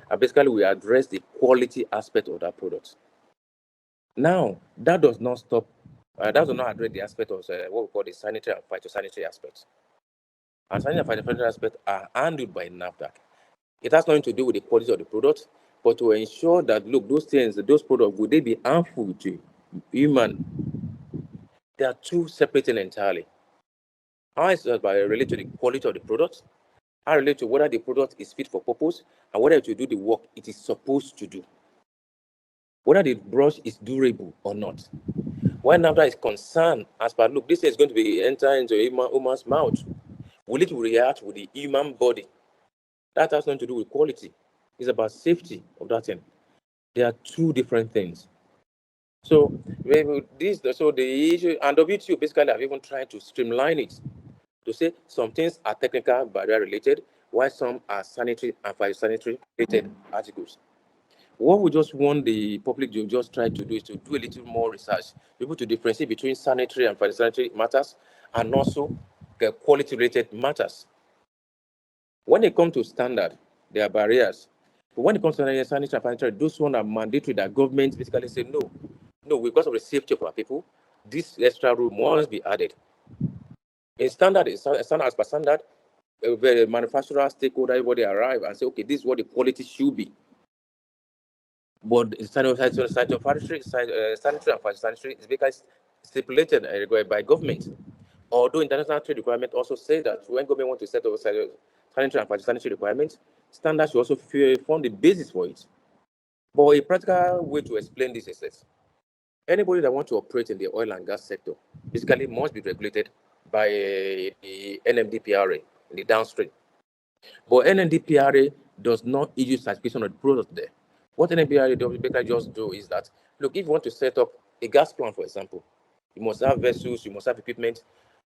And basically we address the quality aspect of that product. Now, that does not stop, that does not address the aspect of what we call the sanitary and phytosanitary aspects. And sanitary and phytosanitary aspects are handled by NAFDAC. It has nothing to do with the quality of the product, but to ensure that, look, those things, those products, would they be harmful to human? They are two separate things entirely. How is it related to the quality of the product? How related to whether the product is fit for purpose and whether it will do the work it is supposed to do? Whether the brush is durable or not. When NAFDAC is concerned, as per, look, this is going to be enter into a human's mouth. Will it react with the human body? That has nothing to do with quality. It's about safety of that thing. They are two different things. So the issue, and WTO basically have even tried to streamline it to say some things are technical barrier related, while some are sanitary and phytosanitary related articles. What we just want the public to just try to do is to do a little more research, be able to differentiate between sanitary and phytosanitary matters and also the quality related matters. When it comes to standard, there are barriers. But when it comes to sanitary and sanitary, those ones are mandatory that government basically say no, because of the safety of our people, this extra rule must be added. In standard, as per standard, the manufacturer, stakeholder, everybody arrive and say, okay, this is what the quality should be. But sanitary and phytosanitary is because stipulated by government. Although international trade requirements also say that when government wants to set up sanitary and phytosanitary requirements, standards should also form the basis for it. But a practical way to explain this is this. Anybody that wants to operate in the oil and gas sector basically must be regulated by the NMDPRA in the downstream. But NMDPRA does not issue certification of the product there. What NMDPRA does basically just do is that, look, if you want to set up a gas plant, for example, you must have vessels, you must have equipment,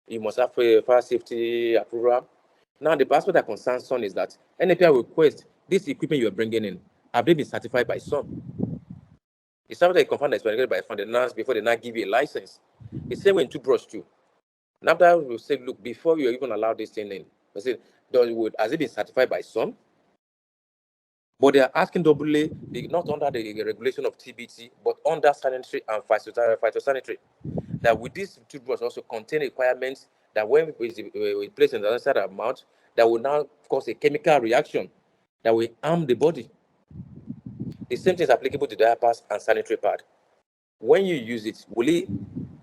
you must have fire safety approval. Now, the aspect that concerns SON is that NMDPRA request this equipment you are bringing in, have they been certified by SON? It's something that you confirm that's regulated by SON before they now give you a license. The same way in toothbrush too. Now that we say, look, before you even allow this thing in, we say, has it been certified by SON? But they are asking doubly, not under the regulation of TBT, but under sanitary and phytosanitary. That with this toothbrush also contain requirements that when we place in the other side of our mouth, that will now cause a chemical reaction that will harm the body. The same thing is applicable to diapers and sanitary pad. When you use it, will it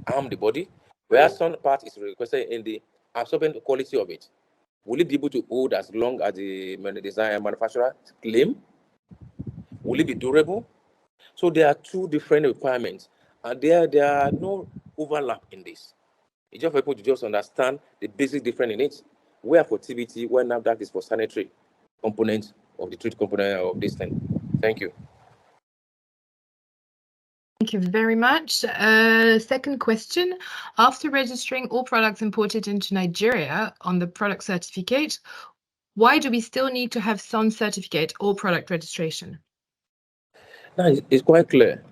harm the body? Whereas some part is requested in the absorbent quality of it. Will it be able to hold as long as the design manufacturer claim? Will it be durable? So there are two different requirements, and there are no overlap in this. It's just for people to just understand the basic difference in it. Where for TBT, where NAFDAC is for sanitary components of the treat component of this thing. Thank you. Thank you very much. Second question. After registering all products imported into Nigeria on the product certificate, why do we still need to have SON certificate or product registration? Now, it's quite clear.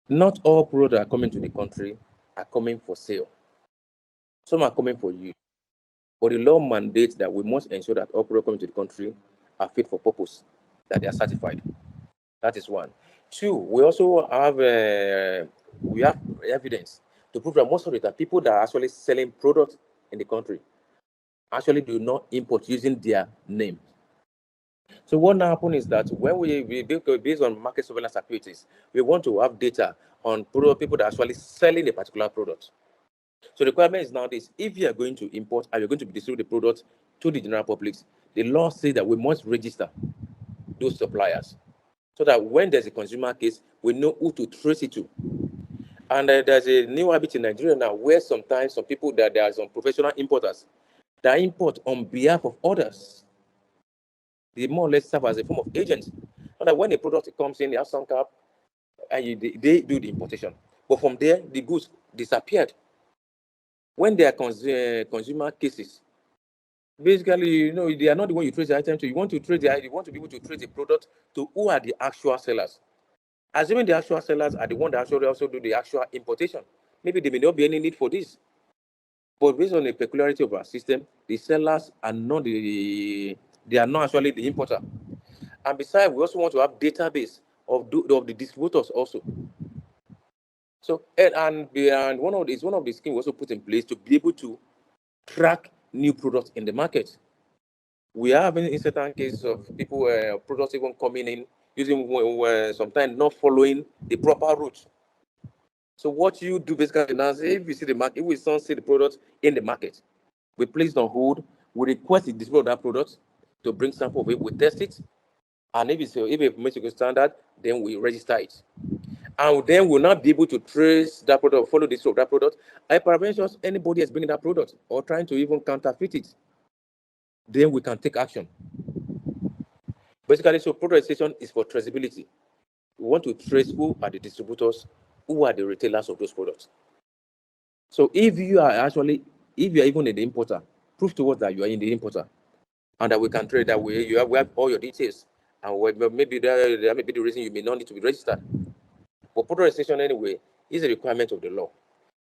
Not all products that are coming to the country are coming for sale. Some are coming for use. But the law mandates that we must ensure that all products coming to the country are fit for purpose, that they are certified. That is one. Two, we also have evidence to prove that most of the time people that are actually selling products in the country actually do not import using their name. So what now happens is that when we based on market surveillance activities, we want to have data on people that are actually selling a particular product. So the requirement is now this: if you are going to import and you're going to distribute the product to the general public, the law says that we must register those suppliers, so that when there's a consumer case, we know who to trace it to. And there's a new habit in Nigeria now where sometimes some people, that there are some professional importers that import on behalf of others. They more or less serve as a form of agent. So that when a product comes in, they have SONCAP, and they do the importation. But from there, the goods disappeared. When there are consumer cases, basically, they are not the one you trace the item to. You want to be able to trace the product to who are the actual sellers. Assuming the actual sellers are the one that actually also do the actual importation. Maybe there may not be any need for this. But based on the peculiarity of our system, the sellers are not they are not actually the importer. And besides, we also want to have database of the distributors also. So and one of the schemes we also put in place to be able to track new products in the market. We have in certain cases of people products even coming in using sometimes not following the proper route. So what you do basically now is, if you see the market, if we don't see the product in the market, we place it on hold. We request the distributor of that product to bring sample of it. We test it, and if it meets the standard, then we register it. And then we'll not be able to trace that product, follow the history of that product. I prevention anybody is bringing that product or trying to even counterfeit it. Then we can take action. Basically, so product registration is for traceability. We want to trace who are the distributors, who are the retailers of those products. So if you are even in the importer, prove to us that you are in the importer, and that we can trade that way. We have all your details, and maybe there may be the reason you may not need to be registered. But product registration anyway is a requirement of the law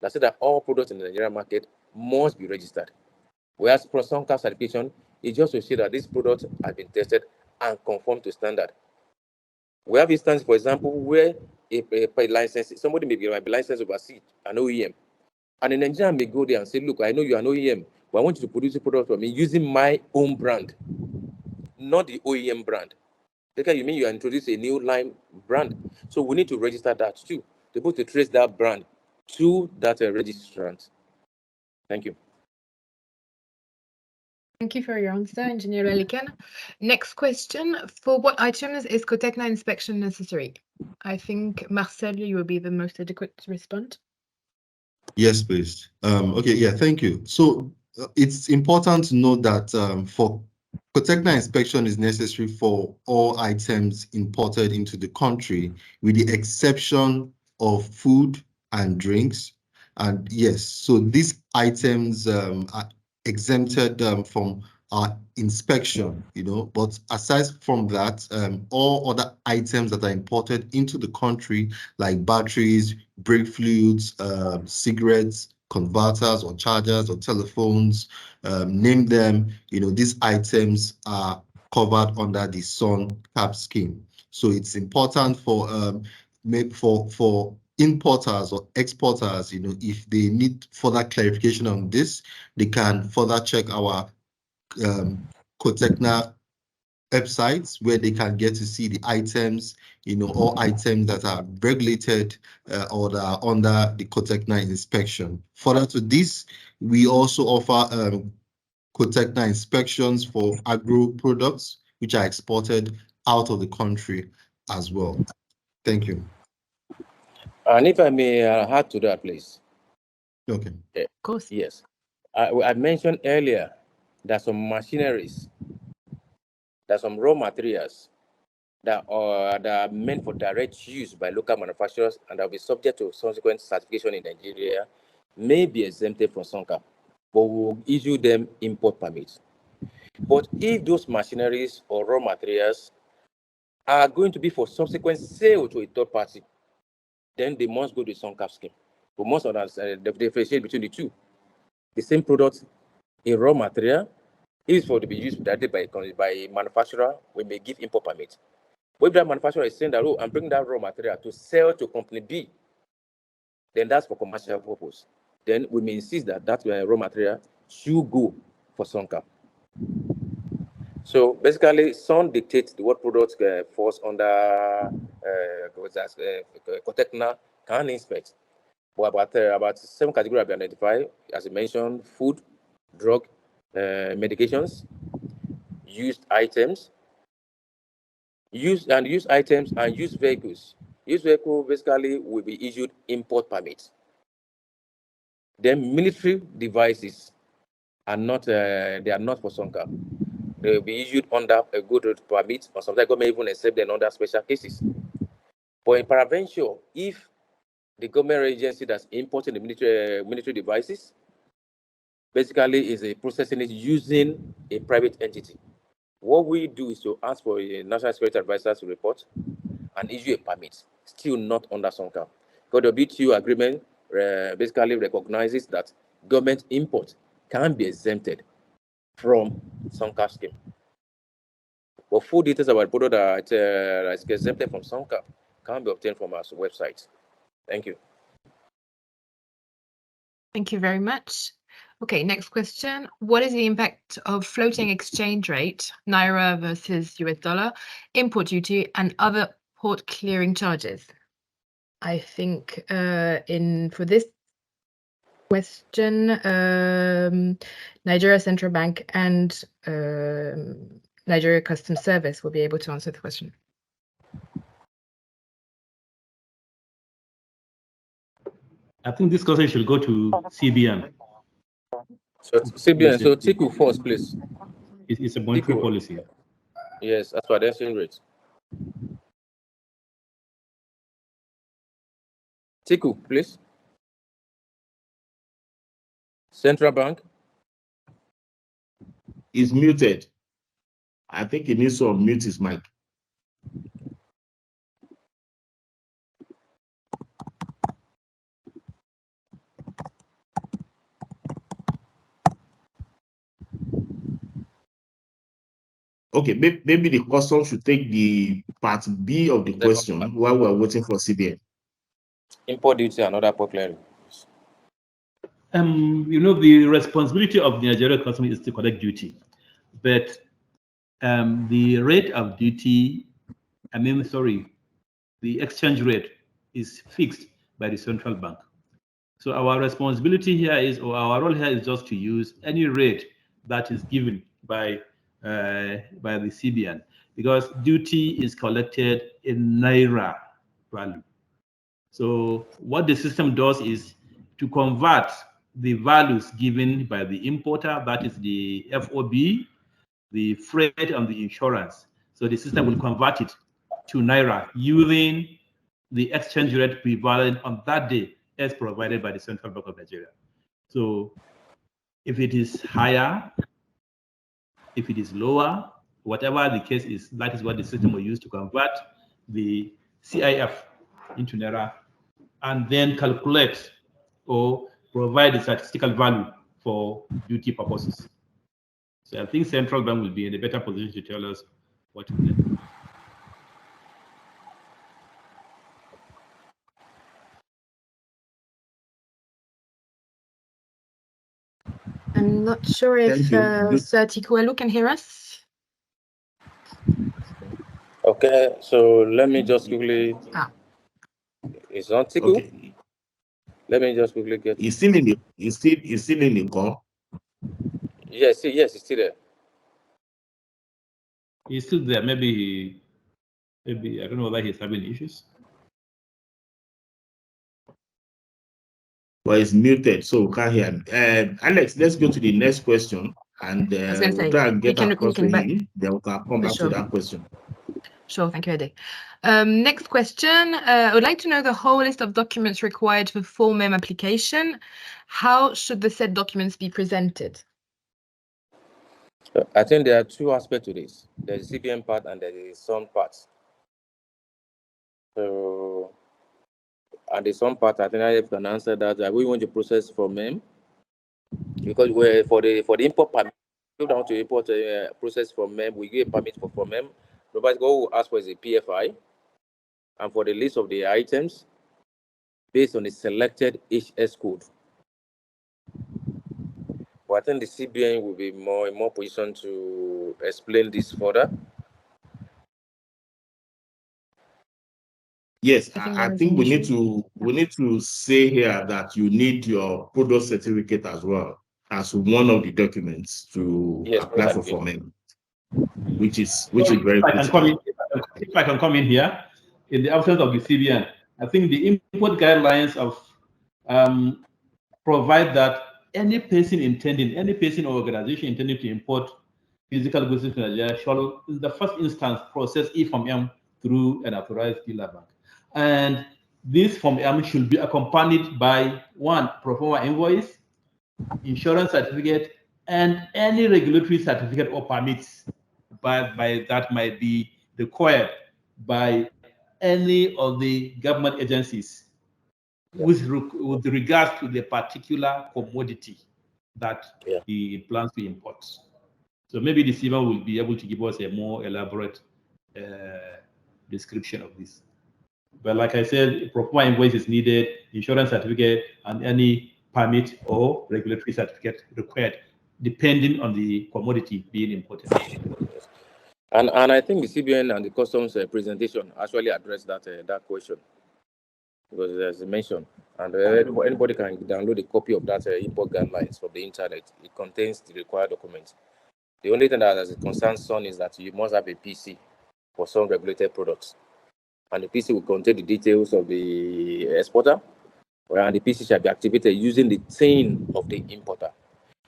that says that all products in the Nigerian market must be registered. Whereas for SONCAP certification, it just to see that this product has been tested and conform to standard. We have instances, for example, where a license, somebody may be licensed overseas, an OEM, and the Nigerian may go there and say, look, I know you're an OEM, but I want you to produce a product for me using my own brand, not the OEM brand. Because you mean you introduce a new line brand. So we need to register that too, to be able to trace that brand to that registrant. Thank you. Thank you for your answer, Engineer Elikan. Next question: for what items is COTECNA inspection necessary? I think, Marcel, you will be the most adequate to respond. Yes, please. Okay, yeah, thank you. So it's important to note that for COTECNA inspection is necessary for all items imported into the country, with the exception of food and drinks. And yes, so these items are exempted from our inspection, but aside from that, all other items that are imported into the country, like batteries, brake fluids, cigarettes, converters or chargers or telephones, name them, these items are covered under the SONCAP scheme. So it's important for importers or exporters, if they need further clarification on this, they can further check our COTECNA websites, where they can get to see the items, all items that are regulated or that are under the COTECNA inspection. Further to this, we also offer COTECNA inspections for agro products, which are exported out of the country as well. Thank you. And if I may add to that, please. Okay. Of course. Yes. I mentioned earlier that some machineries, that some raw materials that are meant for direct use by local manufacturers and that will be subject to subsequent certification in Nigeria may be exempted from SONCAP, but we will issue them import permits. But if those machineries or raw materials are going to be for subsequent sale to a third party, then they must go to the SONCAP scheme. We must differentiate between the two. The same product a raw material. If it's for to be used directly by manufacturer, we may give import permit. But if that manufacturer is saying that, oh, I'm bringing that raw material to sell to company B, then that's for commercial purpose. Then we may insist that that raw material should go for SONCAP. So basically, SON dictates what products falls under Cotecna can inspect. But about 7 categories have been identified, as I mentioned: food, drug, medications, used items, used items, and used vehicles. Used vehicle basically will be issued import permits. Then military devices are not they are not for SONCAP. They will be issued under a good road permit, or sometimes government even accept them under special cases. But in paraventure, if the government agency that's importing the military devices basically is a processing it using a private entity, what we do is to ask for a national security advisor to report and issue a permit, still not under SONCAP. Because the WTO agreement basically recognizes that government import can be exempted from SONCAP scheme. But full details about product that is exempted from SONCAP can be obtained from our website. Thank you. Thank you very much. Okay, next question. What is the impact of floating exchange rate, Naira versus US dollar, import duty, and other port clearing charges? I think for this question, Nigeria Central Bank and Nigeria Customs Service will be able to answer the question. I think this question should go to CBN. So CBN, so TICU first, please. It's a monetary policy. Yes, as per the exchange rate. TICU, please. Central Bank. Is muted. I think he needs to unmute his mic. Okay, maybe the custom should take the part B of the question while we're waiting for CBN. Import duty and other port clearing. The responsibility of the Nigerian customs is to collect duty, but the rate of duty, the exchange rate is fixed by the central bank. So our responsibility here is, or our role here is just to use any rate that is given by the CBN, because duty is collected in Naira value. So what the system does is to convert the values given by the importer, that is the FOB, the freight, and the insurance. So the system will convert it to Naira using the exchange rate prevalent on that day as provided by the Central Bank of Nigeria. So if it is higher, if it is lower, whatever the case is, that is what the system will use to convert the CIF into Naira and then calculate or provide a statistical value for duty purposes. So I think Central Bank will be in a better position to tell us what to do. I'm not sure if Sir Tikuelu can hear us. Okay, so let me just quickly. It's on Tiku. Okay. Let me just quickly get. He's still in the call. Yes, he's still there. He's still there. Maybe I don't know whether he's having issues. Well, it's muted, so we can't hear him. Alex, let's go to the next question, and we'll try and get across to him. Then we can come back to that question. Sure, thank you, Ade. Next question. I would like to know the whole list of documents required for full MEM application. How should the said documents be presented? I think there are two aspects to this. There's the CBN part and there's the SON part. So, and the SON part, I think I can answer that. We want to process for MEM. Because for the import permit, go down to import process from MEM, we give a permit for MEM. Nobody go ask for is a PFI, and for the list of the items based on the selected HS code. But I think the CBN will be in more position to explain this further. Yes, I think we need to say here that you need your product certificate as well as one of the documents to apply for FORMEM, which is very critical. If I can come in here, in the absence of the CBN, I think the import guidelines of provide that any person or organization intending to import physical goods into Nigeria shall, in the first instance, process e-Form-M through an authorized dealer bank. And this Form-M should be accompanied by one, pro forma invoice, insurance certificate, and any regulatory certificate or permits by that might be required by any of the government agencies with regards to the particular commodity that he plans to import. So maybe the CBN will be able to give us a more elaborate description of this. But like I said, pro forma invoice is needed, insurance certificate, and any permit or regulatory certificate required, depending on the commodity being imported. And I think the CBN and the customs presentation actually addressed that question, because as I mentioned, and anybody can download a copy of that import guidelines from the internet. It contains the required documents. The only thing that as concerns SON is that you must have a PC for some regulated products, and the PC will contain the details of the exporter, and the PC shall be activated using the TIN of the importer.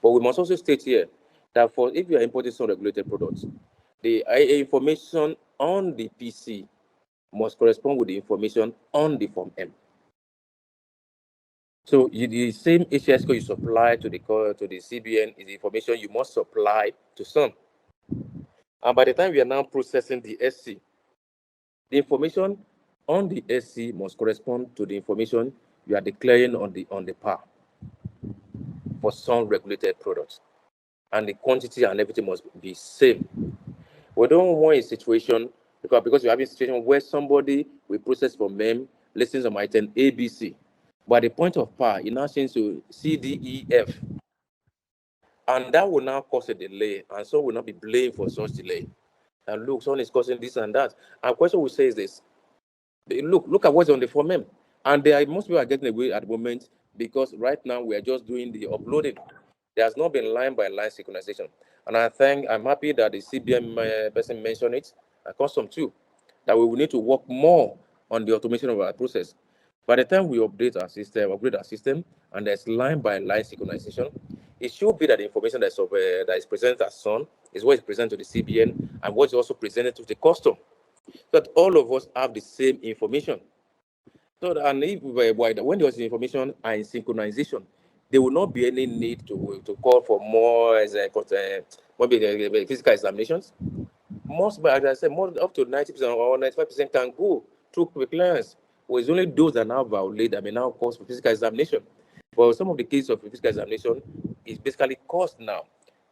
But we must also state here that if you are importing some regulated products, the information on the PC must correspond with the information on the Form-M. So the same HS code you supply to the CBN is the information you must supply to SON. And by the time we are now processing the SC, the information on the SC must correspond to the information you are declaring on the PAR for some regulated products, and the quantity and everything must be same. We don't want a situation because you have a situation where somebody will process for MEM, listings on item ABC, but the point of PAR it now changes to CDEF, and that will now cause a delay, and so will not be blamed for such delay. And look, someone is causing this and that. And the question we say is this: look at what's on the Form-M, and most people are getting away at the moment because right now we are just doing the uploading. There has not been line by line synchronization, and I'm happy that the CBN person mentioned it, and custom too, that we will need to work more on the automation of our process. By the time we upgrade our system, and there's line by line synchronization, it should be that the information that is presented as SON is what is presented to the CBN and what is also presented to the custom, so that all of us have the same information. So that, and when there is information and synchronization, there will not be any need to call for more physical examinations. Most, as I said, more up to 90% or 95% can go through clearance. Well, it's only those that now violate that may now cause for physical examination. But some of the cases of physical examination is basically caused now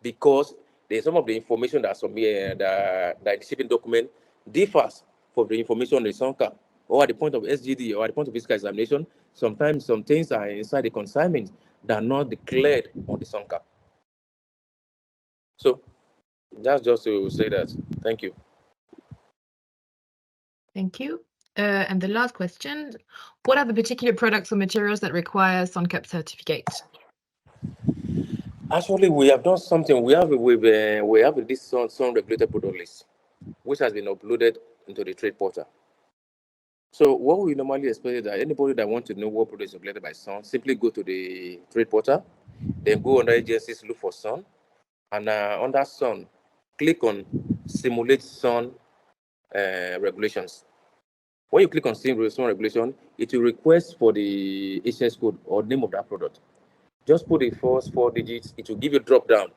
because there's some of the information that's on the shipping document differs from the information on the SONCAP or at the point of SGD or at the point of physical examination. Sometimes some things are inside the consignment that are not declared on the SONCAP. So that's just to say that. Thank you. Thank you. And the last question, what are the particular products or materials that require SONCAP certificate? Actually, we have done something. We have this SON regulated product list, which has been uploaded into the trade portal. So what we normally expect is that anybody that wants to know what product is regulated by SON, simply go to the trade portal, then go under agencies, look for SON, and under SON, click on simulate SON regulations. When you click on SON regulation, it will request for the HS code or name of that product. Just put the first 4 digits, it will give you drop down.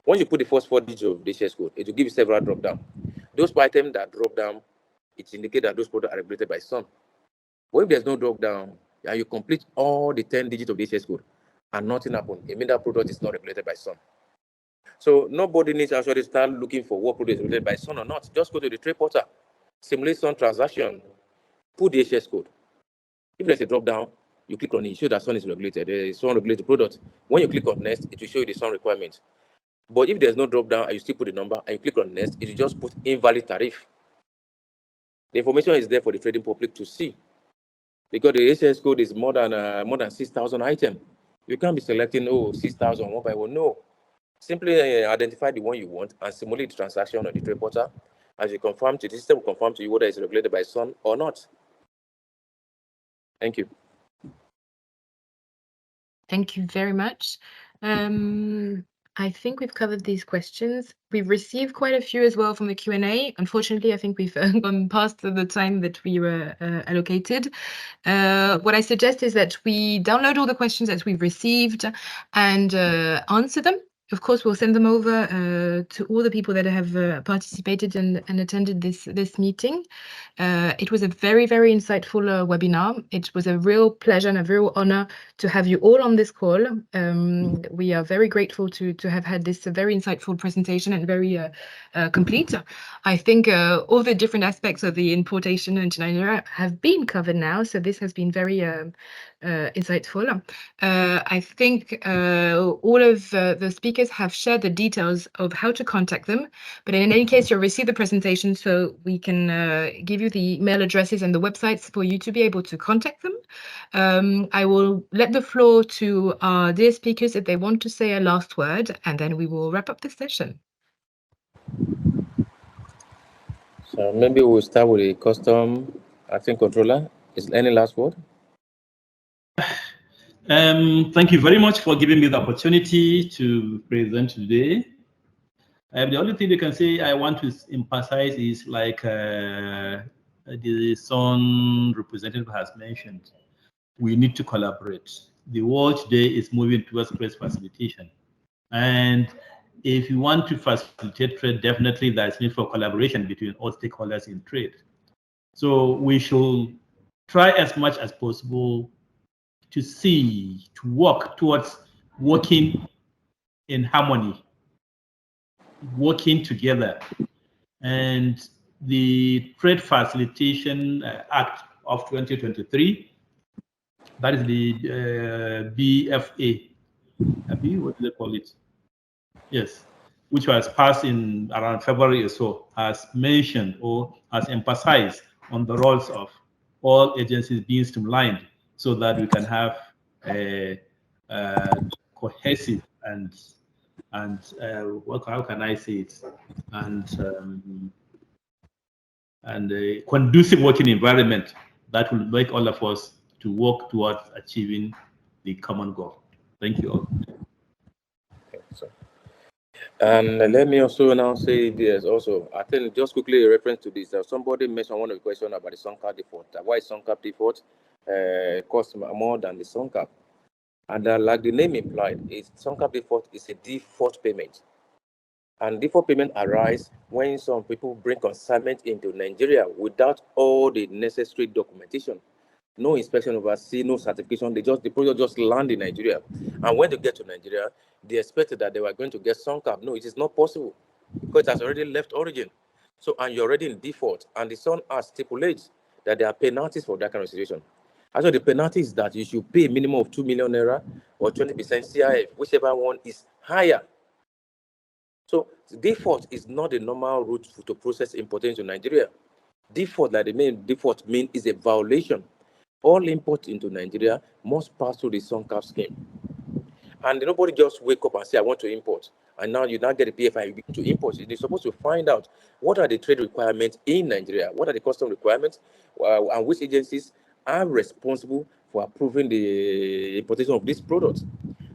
Once you put the first 4 digits of the HS code, it will give you several drop down. Those items that drop down, it indicates that those products are regulated by SON. But if there's no drop down, and you complete all the 10 digits of the HS code, and nothing happened, it means that product is not regulated by SON. So nobody needs to actually start looking for what product is regulated by SON or not. Just go to the trade portal, simulate SON transaction, put the HS code. If there's a drop down, you click on it, show that SON is regulated. There is SON regulated product. When you click on next, it will show you the SON requirement. But if there's no drop down and you still put the number and you click on next, it will just put invalid tariff. The information is there for the trading public to see. Because the HS code is more than 6,000 items. You can't be selecting 6,000 one by one. No. Simply identify the one you want and simulate the transaction on the trade portal. As you confirm to the system, will confirm to you whether it's regulated by SON or not. Thank you. Thank you very much. I think we've covered these questions. We've received quite a few as well from the Q&A. Unfortunately, I think we've gone past the time that we were allocated. What I suggest is that we download all the questions that we've received and answer them. Of course, we'll send them over to all the people that have participated and attended this meeting. It was a very, very insightful webinar. It was a real pleasure and a real honor to have you all on this call. We are very grateful to have had this very insightful presentation and very complete. I think all the different aspects of the importation into Nigeria have been covered now, so this has been very insightful. I think all of the speakers have shared the details of how to contact them, but in any case, you'll receive the presentation so we can give you the email addresses and the websites for you to be able to contact them. I will let the floor to our dear speakers if they want to say a last word, and then we will wrap up the session. So maybe we'll start with the custom acting controller. Is any last word? Thank you very much for giving me the opportunity to present today. The only thing you can say I want to emphasize is like the SON representative has mentioned, we need to collaborate. The world today is moving towards trade facilitation. And if you want to facilitate trade, definitely there's need for collaboration between all stakeholders in trade. So we should try as much as possible to work towards working in harmony, working together. And the Trade Facilitation Act of 2023, that is the BFA, what do they call it? Yes, which was passed in around February or so, has mentioned or has emphasized on the roles of all agencies being streamlined so that we can have a cohesive and how can I say it, and a conducive working environment that will make all of us to work towards achieving the common goal. Thank you all. And let me also now say this also. I think just quickly a reference to this. Somebody mentioned one of the questions about the SONCAP default. Why SONCAP default costs more than the SONCAP? And like the name implied, SONCAP default is a default payment. And default payment arises when some people bring consignment into Nigeria without all the necessary documentation. No inspection overseas, no certification. The product just land in Nigeria. And when they get to Nigeria, they expected that they were going to get SONCAP. No, it is not possible because it has already left origin. So, and you're already in default. And the SON Act stipulates that there are penalties for that kind of situation. Actually, the penalty is that you should pay a minimum of 2 million naira or 20% CIF, whichever one is higher. So default is not the normal route to process importation to Nigeria. Default, like the name default means, is a violation. All imports into Nigeria must pass through the SONCAP scheme. And nobody just wake up and say, I want to import. And now you now get a PFI to import. You're supposed to find out what are the trade requirements in Nigeria, what are the custom requirements, and which agencies are responsible for approving the importation of this product.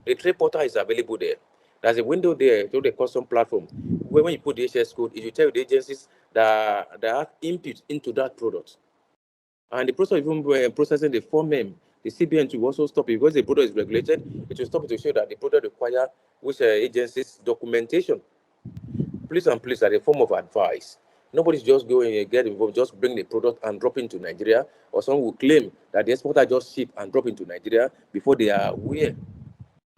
The trade portal is available there. There's a window there to the custom platform where when you put the HS code, it will tell you the agencies that have input into that product. And the process of even processing the form name, the CBN will also stop it because the product is regulated. It will stop it to show that the product requires which agencies documentation. Please and please, as a form of advice, nobody's just going and get involved, just bring the product and drop into Nigeria, or someone will claim that the exporter just ship and drop into Nigeria before they are aware.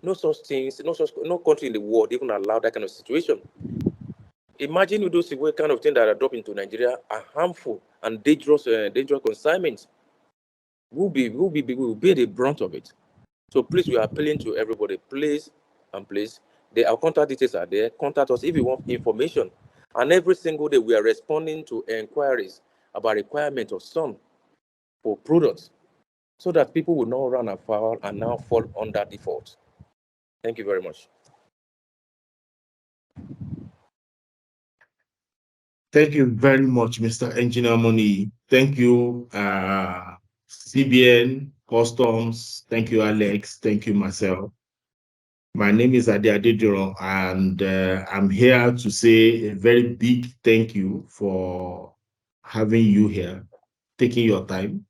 No such things, no country in the world even allow that kind of situation. Imagine those kind of things that are dropped into Nigeria are harmful and dangerous consignments. We'll bear the brunt of it. So please, we are appealing to everybody, please. Our contact details are there. Contact us if you want information. And every single day we are responding to inquiries about requirement of some for products, so that people will not run afoul and now fall under default. Thank you very much. Thank you very much, Mr. Engineer Money. Thank you, CBN, Customs. Thank you, Alex. Thank you, Marcel. My name is Ade Adediro, and I'm here to say a very big thank you for having you here, taking your time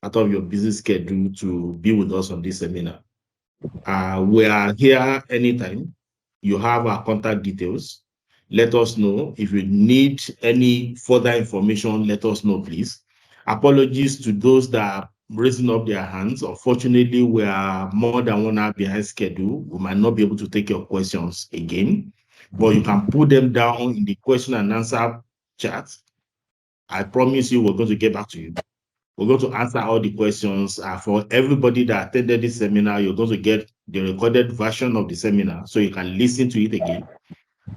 out of your busy schedule to be with us on this seminar. We are here anytime. You have our contact details. Let us know. If you need any further information, let us know, please. Apologies to those that are raising up their hands. Unfortunately, we are more than 1 hour behind schedule. We might not be able to take your questions again, but you can put them down in the question and answer chat. I promise you we're going to get back to you. We're going to answer all the questions. For everybody that attended this seminar, you're going to get the recorded version of the seminar so you can listen to it again.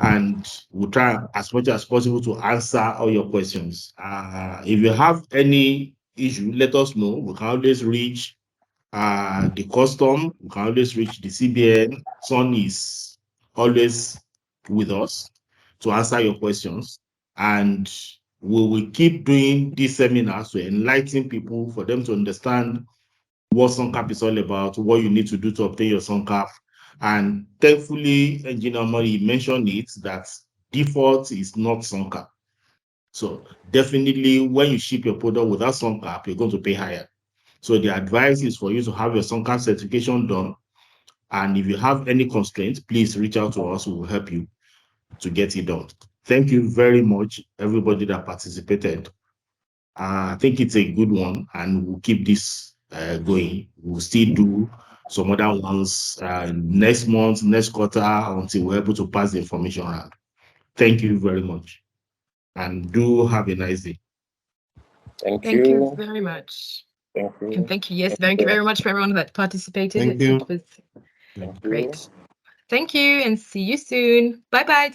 And we'll try as much as possible to answer all your questions. If you have any issue, let us know. We can always reach the custom. We can always reach the CBN. Son is always with us to answer your questions. And we will keep doing these seminars to enlighten people, for them to understand what SONCAP is all about, what you need to do to obtain your SONCAP. And thankfully, Engineer Murray mentioned it, that default is not SONCAP. So definitely when you ship your product without SONCAP, you're going to pay higher. So the advice is for you to have your SONCAP certification done. And if you have any constraints, please reach out to us. We will help you to get it done. Thank you very much, everybody that participated. I think it's a good one, and we'll keep this going. We'll still do some other ones next month, next quarter, until we're able to pass the information around. Thank you very much, and do have a nice day. Thank Thank you very much. Thank you. And thank you. Yes, thank you very much for everyone that participated. Thank you. It was Thank you. great. Thank you and see you soon. Bye-bye.